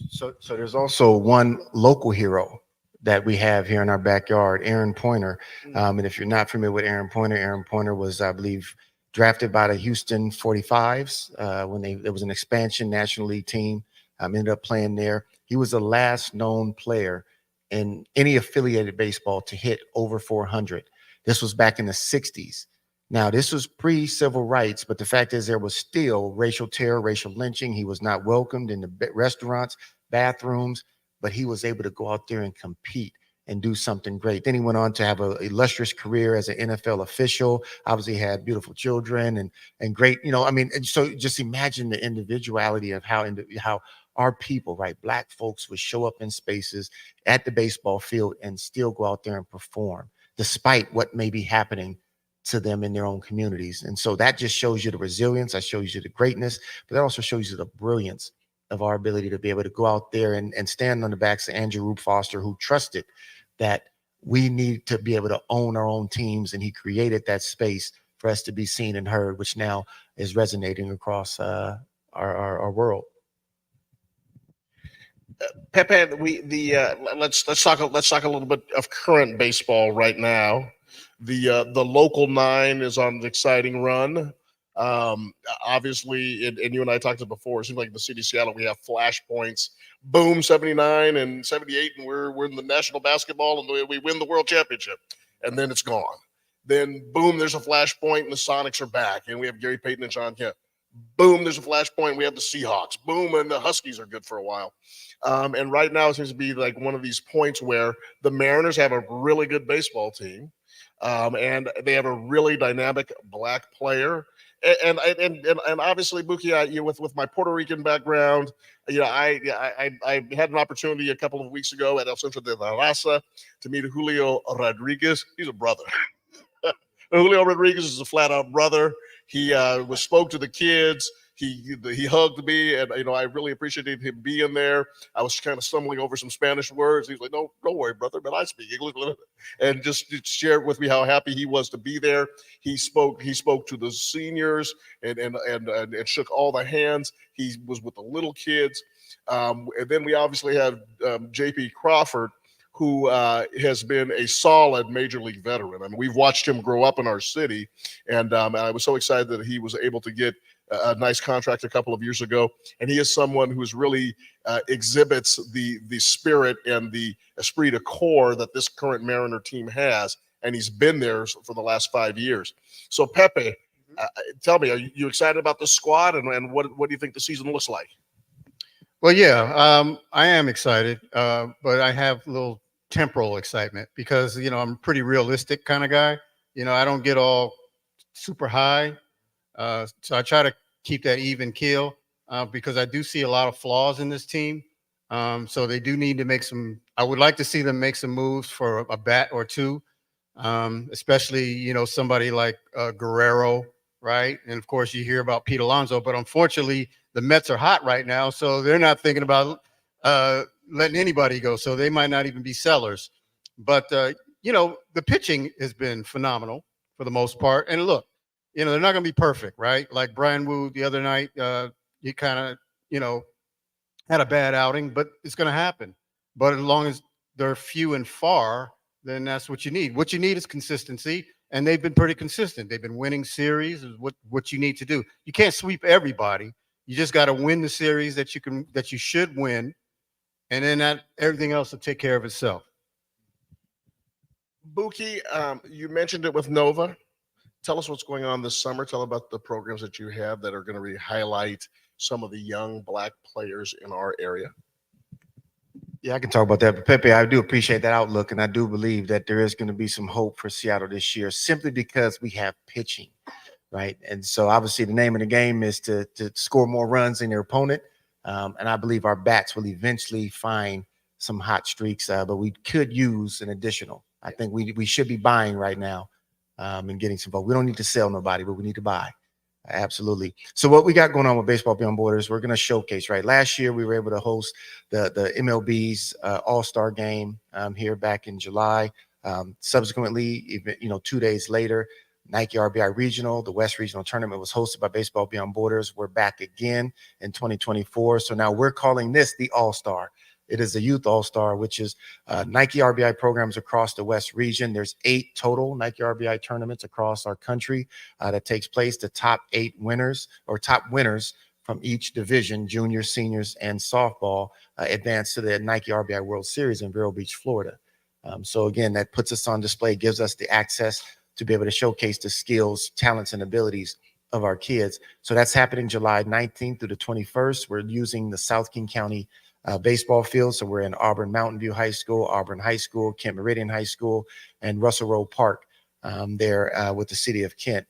So there's also one local hero that we have here in our backyard, Aaron Pointer. And if you're not familiar with Aaron Pointer was, I believe, drafted by the Houston 45s when there was an expansion National League team. Ended up playing there. He was the last known player in any affiliated baseball to hit over 400. This was back in the 60s. Now, this was pre-civil rights, but the fact is there was still racial terror, racial lynching. He was not welcomed in the restaurants, bathrooms, but he was able to go out there and compete and do something great. Then he went on to have an illustrious career as an NFL official. Obviously had beautiful children and great, and so just imagine the individuality of how our people, right, Black folks would show up in spaces at the baseball field and still go out there and perform despite what may be happening to them in their own communities. And so that just shows you the resilience, that shows you the greatness, but that also shows you the brilliance of our ability to be able to go out there and stand on the backs of Andrew Rube Foster, who trusted that we need to be able to own our own teams. And he created that space for us to be seen and heard, which now is resonating across our world. Pepe, let's talk a little bit of current baseball right now. The local 9 is on an exciting run. Obviously, and you and I talked about before, it seems like in the city of Seattle, we have flashpoints. Boom, 79 and 78, and we're in the national basketball, and we win the world championship, and then it's gone. Then boom, there's a flashpoint, and the Sonics are back, and we have Gary Payton and John Kemp. Boom, there's a flashpoint, we have the Seahawks. Boom, and the Huskies are good for a while. And right now it seems to be like one of these points where the Mariners have a really good baseball team, and they have a really dynamic Black player. And obviously, Buki, with my Puerto Rican background, I had an opportunity a couple of weeks ago at El Centro de la Raza to meet Julio Rodriguez. He's a brother. Julio Rodriguez is a flat out brother. He spoke to the kids. He hugged me, and I really appreciated him being there. I was kind of stumbling over some Spanish words. He's like, "No, don't worry, brother, but I speak English," and just shared with me how happy he was to be there. He spoke to the seniors and shook all the hands. He was with the little kids, and then we obviously have J.P. Crawford, who has been a solid major league veteran. I mean, we've watched him grow up in our city, and I was so excited that he was able to get a nice contract a couple of years ago. And he is someone who's really exhibits the spirit and the esprit de corps that this current Mariner team has, and he's been there for the last 5 years. So Pepe, tell me, are you excited about this squad, and what do you think the season looks like? Well, yeah, I am excited, but I have a little temporal excitement because, I'm a pretty realistic kind of guy. I don't get all super high. So I try to keep that even keel because I do see a lot of flaws in this team. So they do need to I would like to see them make some moves for a bat or two, especially, somebody like Guerrero, right? And of course you hear about Pete Alonso, but unfortunately the Mets are hot right now. So they're not thinking about letting anybody go. So they might not even be sellers. But, the pitching has been phenomenal for the most part. And look, they're not going to be perfect, right? Like Brian Wu the other night, he kind of, had a bad outing, but it's going to happen. But as long as they're few and far, then that's what you need. What you need is consistency, and they've been pretty consistent. They've been winning series is what you need to do. You can't sweep everybody. You just got to win the series that you should win, and then everything else will take care of itself. Buki, you mentioned it with Nova. Tell us what's going on this summer. Tell about the programs that you have that are going to really highlight some of the young Black players in our area. Yeah, I can talk about that. But Pepe, I do appreciate that outlook, and I do believe that there is going to be some hope for Seattle this year simply because we have pitching, right? And so obviously the name of the game is to score more runs than their opponent. And I believe our bats will eventually find some hot streaks, but we could use an additional. I think we should be buying right now. And getting some votes. We don't need to sell nobody, but we need to buy. Absolutely. So what we got going on with Baseball Beyond Borders, we're going to showcase, right? Last year, we were able to host the MLB's All-Star Game here back in July. Subsequently, even, 2 days later, Nike RBI Regional, the West Regional Tournament was hosted by Baseball Beyond Borders. We're back again in 2024. So now we're calling this the All-Star. It is a youth all-star, which is Nike RBI programs across the West region. There's 8 total Nike RBI tournaments across our country that takes place. The top 8 winners or top winners from each division, juniors, seniors, and softball, advance to the Nike RBI World Series in Vero Beach, Florida. So again, that puts us on display, gives us the access to be able to showcase the skills, talents, and abilities of our kids. So that's happening July 19th through the 21st. We're using the South King County baseball field. So we're in Auburn Mountain View High School, Auburn High School, Kent Meridian High School, and Russell Road Park there with the city of Kent.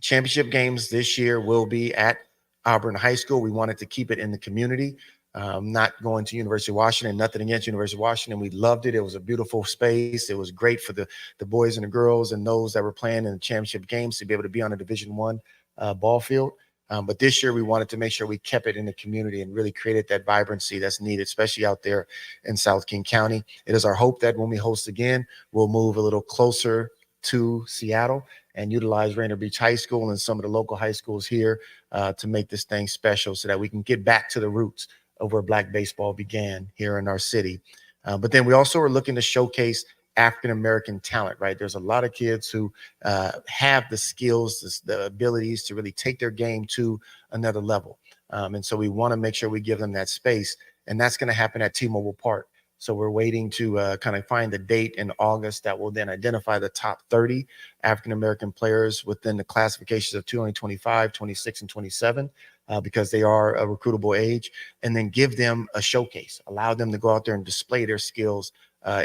Championship games this year will be at Auburn High School. We wanted to keep it in the community, not going to University of Washington. Nothing against University of Washington. We loved it. It was a beautiful space. It was great for the boys and the girls and those that were playing in the championship games to be able to be on a Division I ball field. But this year we wanted to make sure we kept it in the community and really created that vibrancy that's needed, especially out there in South King County. It is our hope that when we host again, we'll move a little closer to Seattle and utilize Rainier Beach High School and some of the local high schools here to make this thing special so that we can get back to the roots of where Black baseball began here in our city. But then we also are looking to showcase African-American talent, right? There's a lot of kids who have the skills, the abilities to really take their game to another level. And so we want to make sure we give them that space. And that's going to happen at T-Mobile Park. So we're waiting to kind of find the date in August that will then identify the top 30 African-American players within the classifications of 2025, 26, and 27, because they are a recruitable age, and then give them a showcase, allow them to go out there and display their skills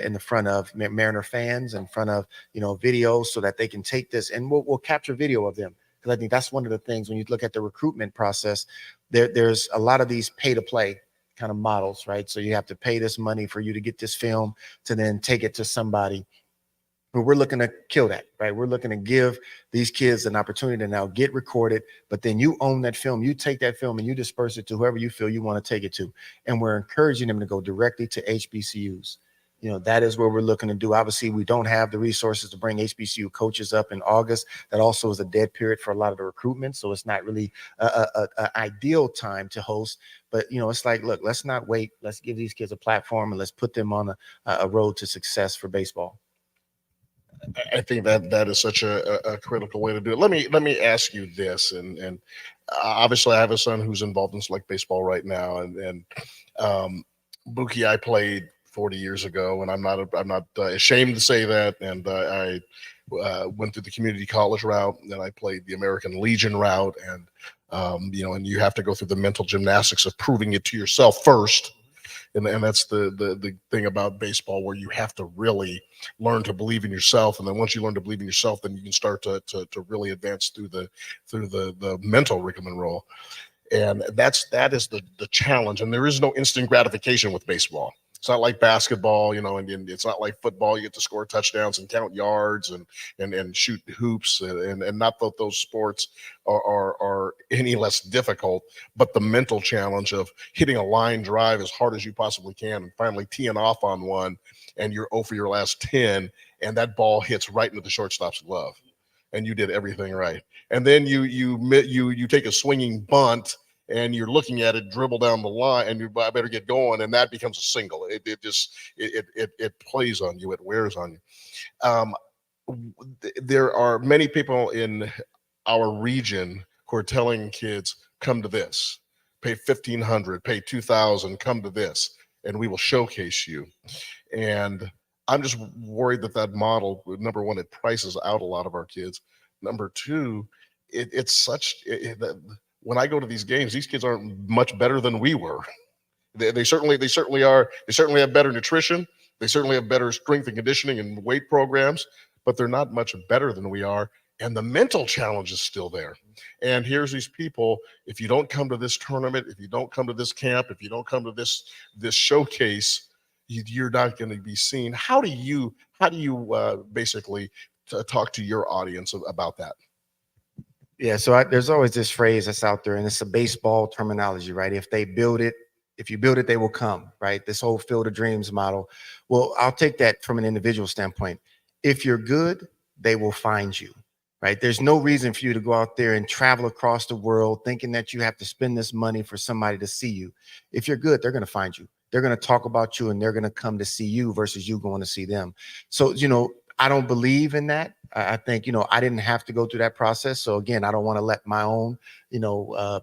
in the front of Mariner fans, in front of, videos, so that they can take this and we'll capture video of them. Because I think that's one of the things when you look at the recruitment process, there's a lot of these pay to play kind of models, right? So you have to pay this money for you to get this film to then take it to somebody. But we're looking to kill that, right? We're looking to give these kids an opportunity to now get recorded, but then you own that film. You take that film and you disperse it to whoever you feel you want to take it to. And we're encouraging them to go directly to HBCUs. That is where we're looking to do. Obviously, we don't have the resources to bring HBCU coaches up in August. That also is a dead period for a lot of the recruitment. So it's not really a ideal time to host. But, it's like, look, let's not wait. Let's give these kids a platform and let's put them on a road to success for baseball. I think that is such a critical way to do it. Let me ask you this, and obviously I have a son who's involved in select baseball right now, and Buki, I played 40 years ago, and I'm not ashamed to say that. And I went through the community college route, and then I played the American Legion route, and and you have to go through the mental gymnastics of proving it to yourself first. And that's the thing about baseball, where you have to really learn to believe in yourself. And then once you learn to believe in yourself, then you can start to really advance through the mental rigmarole. And that is the challenge. And there is no instant gratification with baseball. It's not like basketball, and it's not like football. You get to score touchdowns and count yards and shoot hoops, and not that those sports are any less difficult, but the mental challenge of hitting a line drive as hard as you possibly can and finally teeing off on one, and you're 0 for your last 10, and that ball hits right into the shortstop's glove, and you did everything right. And then you take a swinging bunt, and you're looking at it dribble down the line, and you better get going, and that becomes a single. It plays on you, it wears on you. There are many people in our region who are telling kids, come to this, pay $1,500, pay $2,000, come to this, and we will showcase you. And I'm just worried that model, number one, it prices out a lot of our kids. Number two, when I go to these games, these kids aren't much better than we were. They certainly are. They certainly have better nutrition. They certainly have better strength and conditioning and weight programs, but they're not much better than we are. And the mental challenge is still there. And here's these people, if you don't come to this tournament, if you don't come to this camp, if you don't come to this showcase, you're not going to be seen. How do you basically talk to your audience about that? Yeah, so there's always this phrase that's out there, and it's a baseball terminology, right? If you build it, they will come, right? This whole Field of Dreams model. Well, I'll take that from an individual standpoint. If you're good, they will find you, right? There's no reason for you to go out there and travel across the world thinking that you have to spend this money for somebody to see you. If you're good, they're going to find you. They're going to talk about you, and they're going to come to see you versus you going to see them. So, I don't believe in that. I think, I didn't have to go through that process. So again, I don't want to let my own,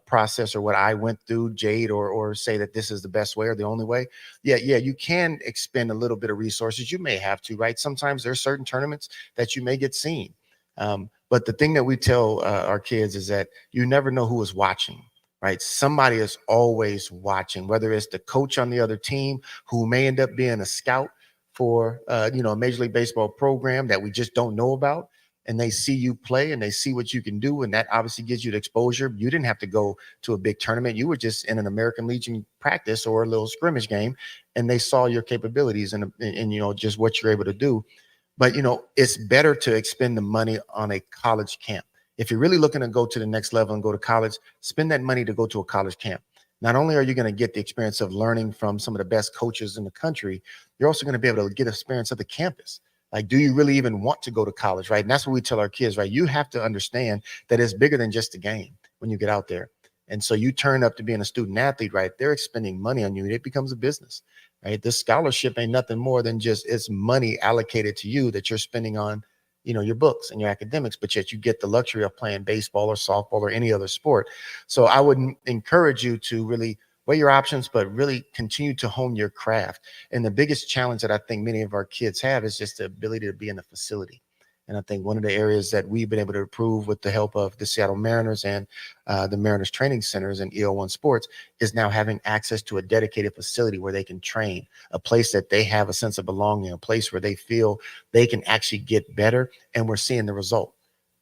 process or what I went through jade or say that this is the best way or the only way. Yeah, you can expend a little bit of resources. You may have to, right? Sometimes there's certain tournaments that you may get seen. But the thing that we tell our kids is that you never know who is watching, right? Somebody is always watching, whether it's the coach on the other team who may end up being a scout for, a Major League Baseball program that we just don't know about. And they see you play and they see what you can do. And that obviously gives you the exposure. You didn't have to go to a big tournament. You were just in an American Legion practice or a little scrimmage game, and they saw your capabilities and just what you're able to do. But, it's better to expend the money on a college camp. If you're really looking to go to the next level and go to college, spend that money to go to a college camp. Not only are you going to get the experience of learning from some of the best coaches in the country, you're also going to be able to get experience of the campus. Like, do you really even want to go to college, right? And that's what we tell our kids, right? You have to understand that it's bigger than just a game when you get out there. And so you turn up to being a student athlete, right? They're expending money on you. It becomes a business, right? This scholarship ain't nothing more than just it's money allocated to you that you're spending on, your books and your academics, but yet you get the luxury of playing baseball or softball or any other sport. So I would encourage you to really weigh your options, but really continue to hone your craft. And the biggest challenge that I think many of our kids have is just the ability to be in the facility. And I think one of the areas that we've been able to improve with the help of the Seattle Mariners and the Mariners training centers and EO1 Sports is now having access to a dedicated facility where they can train, a place that they have a sense of belonging, a place where they feel they can actually get better. And we're seeing the result.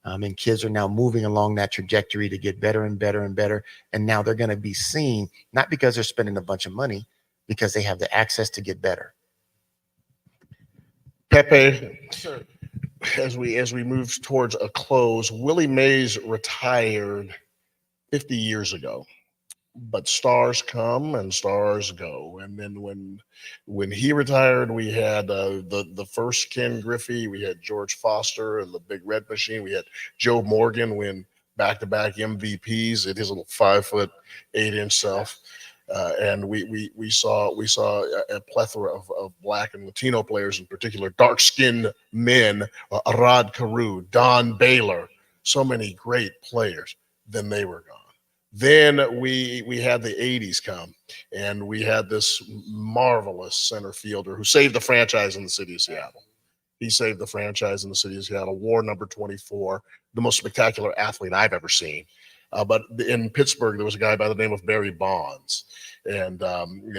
And kids are now moving along that trajectory to get better and better and better. And now they're going to be seen, not because they're spending a bunch of money, because they have the access to get better. Pepe, as we move towards a close, Willie Mays retired 50 years ago. But stars come and stars go. And then when he retired, we had the first Ken Griffey, we had George Foster and the Big Red Machine, we had Joe Morgan win back-to-back MVPs at his little 5'8" self. And we saw a plethora of Black and Latino players, in particular, dark-skinned men, Arad Carew, Don Baylor, so many great players. Then they were gone. Then we had the 80s come, and we had this marvelous center fielder who saved the franchise in the city of Seattle. He saved the franchise in the city of Seattle, wore number 24, the most spectacular athlete I've ever seen. But in Pittsburgh, there was a guy by the name of Barry Bonds, and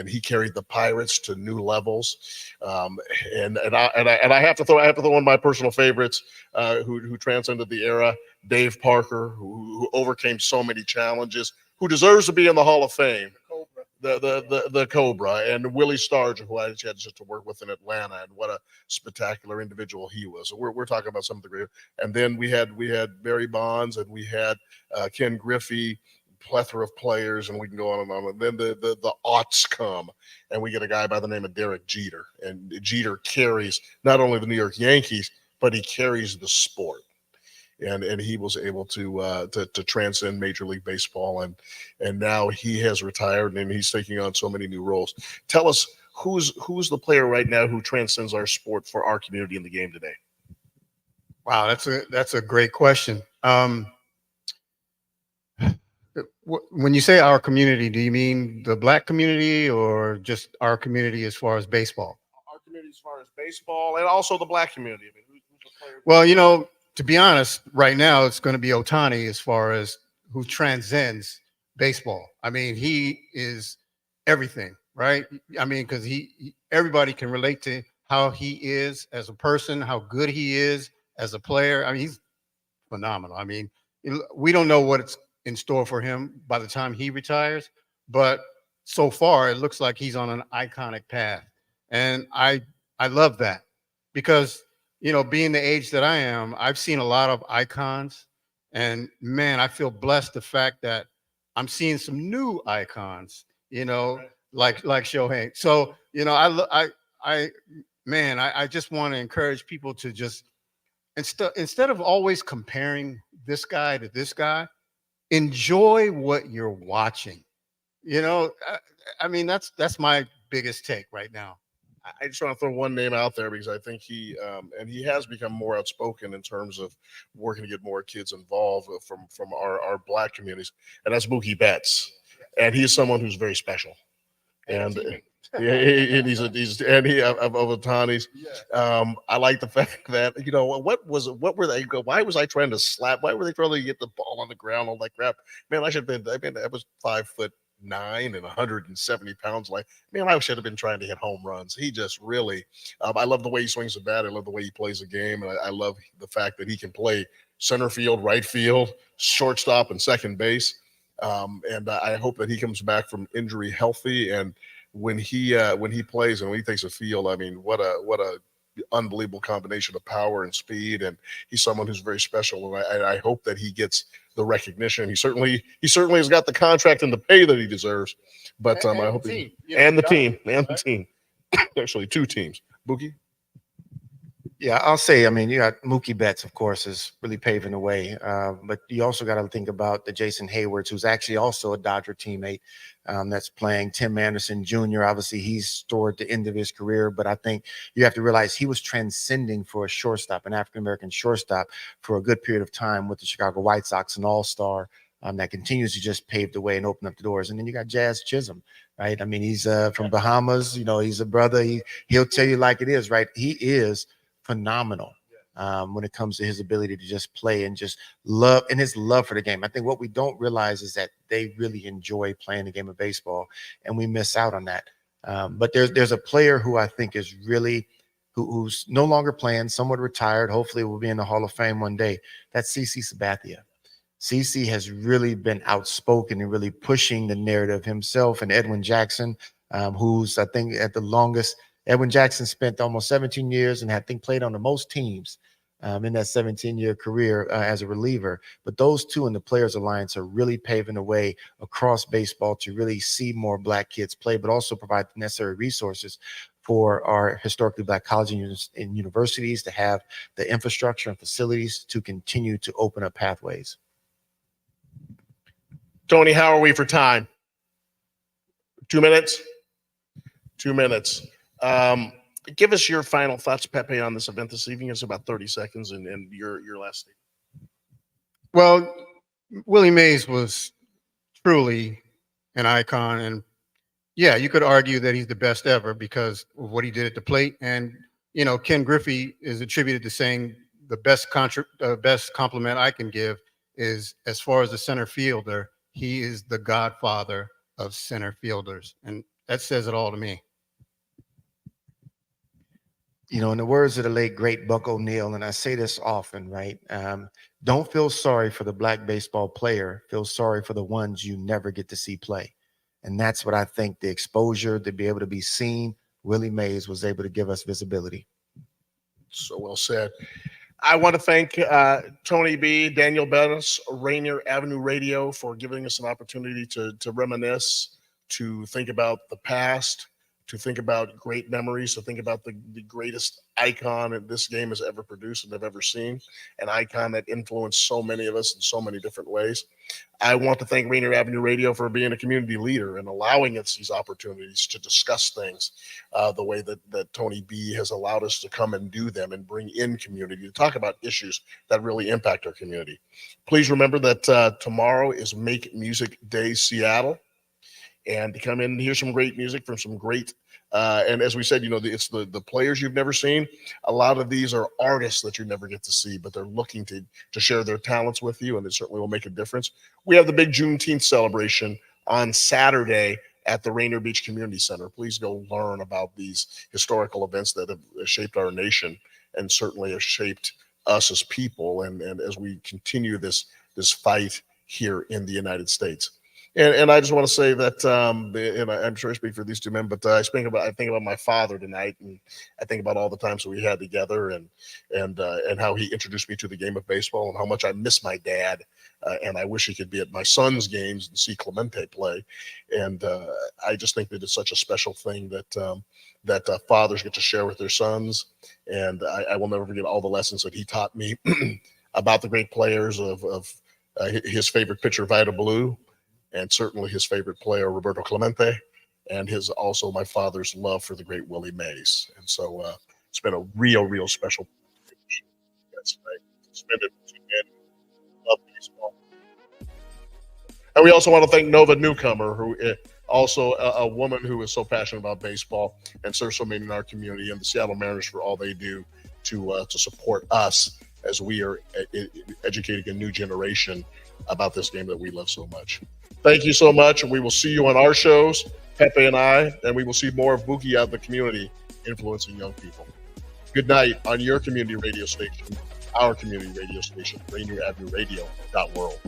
he carried the Pirates to new levels. And I have to throw one of my personal favorites, who transcended the era, Dave Parker, who overcame so many challenges, who deserves to be in the Hall of Fame. The Cobra, and Willie Stargell, who I had just to work with in Atlanta, and what a spectacular individual he was. So we're talking about some of the great. And then we had Barry Bonds, and we had Ken Griffey, plethora of players, and we can go on and on. And then the aughts come, and we get a guy by the name of Derek Jeter, and Jeter carries not only the New York Yankees, but he carries the sport. And he was able to transcend Major League Baseball, and now he has retired and he's taking on so many new roles. Tell us who's the player right now who transcends our sport for our community in the game today? Wow, that's a great question. When you say our community, do you mean the Black community or just our community as far as baseball? Our community as far as baseball, and also the Black community. I mean, who's the player? Well, to be honest, right now it's going to be Ohtani as far as who transcends baseball. I mean, he is everything, right? I mean, because everybody can relate to how he is as a person, how good he is as a player. I mean, he's phenomenal. I mean, we don't know what's in store for him by the time he retires, but so far it looks like he's on an iconic path. And I love that because being the age that I am, I've seen a lot of icons, and man, I feel blessed the fact that I'm seeing some new icons, like Shohei. So, I just want to encourage people to just instead of always comparing this guy to this guy, enjoy what you're watching. I mean, that's my biggest take right now. I just want to throw one name out there because I think he has become more outspoken in terms of working to get more kids involved from our Black communities, and that's Mookie Betts. And he's someone who's very special. And Yeah, and he's of Otani's. I like the fact that what were they? Why was I trying to slap? Why were they trying to get the ball on the ground? All that crap, man. I was 5'9" and 170 pounds. Like, man, I should have been trying to hit home runs. He just really, I love the way he swings the bat. I love the way he plays the game, and I love the fact that he can play center field, right field, shortstop, and second base. And I hope that he comes back from injury healthy. And when he plays and when he takes a field, I mean, what a unbelievable combination of power and speed. And he's someone who's very special. And I hope that he gets the recognition. He certainly has got the contract and the pay that he deserves. But I hope the team. Actually, two teams. Buki. Yeah, I'll say, I mean, you got Mookie Betts, of course, is really paving the way. But you also got to think about the Jason Haywards, who's actually also a Dodger teammate that's playing. Tim Anderson Jr., obviously, he's toward the end of his career. But I think you have to realize he was transcending for a shortstop, an African-American shortstop, for a good period of time with the Chicago White Sox, an all-star that continues to just pave the way and open up the doors. And then you got Jazz Chisholm, right? I mean, he's from Bahamas. He's a brother. He'll tell you like it is, right? He is phenomenal when it comes to his ability to just play and just love, and his love for the game. I think what we don't realize is that they really enjoy playing the game of baseball, and we miss out on that. But there's a player who I think is really who's no longer playing, somewhat retired. Hopefully will be in the Hall of Fame one day. That's CC Sabathia. CC has really been outspoken and really pushing the narrative himself, and Edwin Jackson, who's, I think, at the longest. Edwin Jackson spent almost 17 years and I think played on the most teams in that 17-year career as a reliever. But those two in the Players Alliance are really paving the way across baseball to really see more Black kids play, but also provide the necessary resources for our historically Black colleges and universities to have the infrastructure and facilities to continue to open up pathways. Tony, how are we for time? 2 minutes? 2 minutes. Give us your final thoughts, Pepe, on this event this evening. It's about 30 seconds and your last statement. Well, Willie Mays was truly an icon. And yeah, you could argue that he's the best ever because of what he did at the plate. And, Ken Griffey is attributed to saying the best compliment I can give is, as far as the center fielder, he is the godfather of center fielders. And that says it all to me. In the words of the late, great Buck O'Neil, and I say this often, right? Don't feel sorry for the Black baseball player. Feel sorry for the ones you never get to see play. And that's what I think the exposure to be able to be seen, Willie Mays was able to give us visibility. So well said. I want to thank Tony B, Daniel Bettis, Rainier Avenue Radio for giving us an opportunity to reminisce, to think about the past, to think about great memories, to think about the greatest icon that this game has ever produced and have ever seen, an icon that influenced so many of us in so many different ways. I want to thank Rainier Avenue Radio for being a community leader and allowing us these opportunities to discuss things the way that Tony B has allowed us to come and do them and bring in community to talk about issues that really impact our community. Please remember that tomorrow is Make Music Day Seattle. And to come in and hear some great music from some great, and as we said, it's the players you've never seen. A lot of these are artists that you never get to see, but they're looking to share their talents with you, and it certainly will make a difference. We have the big Juneteenth celebration on Saturday at the Rainier Beach Community Center. Please go learn about these historical events that have shaped our nation and certainly have shaped us as people, and as we continue this fight here in the United States. And I just want to say that, and I'm sure I speak for these two men, but I think about my father tonight, and I think about all the times that we had together, and how he introduced me to the game of baseball, and how much I miss my dad, and I wish he could be at my son's games and see Clemente play. And I just think that it's such a special thing that fathers get to share with their sons, and I will never forget all the lessons that he taught me about the great players of his favorite pitcher, Vida Blue, and certainly his favorite player, Roberto Clemente, and also my father's love for the great Willie Mays. And so it's been a real special spend it with two men who love baseball. And we also want to thank Nova Newcomer, who Also, a woman who is so passionate about baseball and serves so many in our community, and the Seattle Mariners for all they do to support us as we are educating a new generation about this game that we love so much. Thank you so much. We will see you on our shows, Pepe and I, and we will see more of Boogie out in the community influencing young people. Good night on your community radio station, our community radio station, Rainier Avenue Radio.world.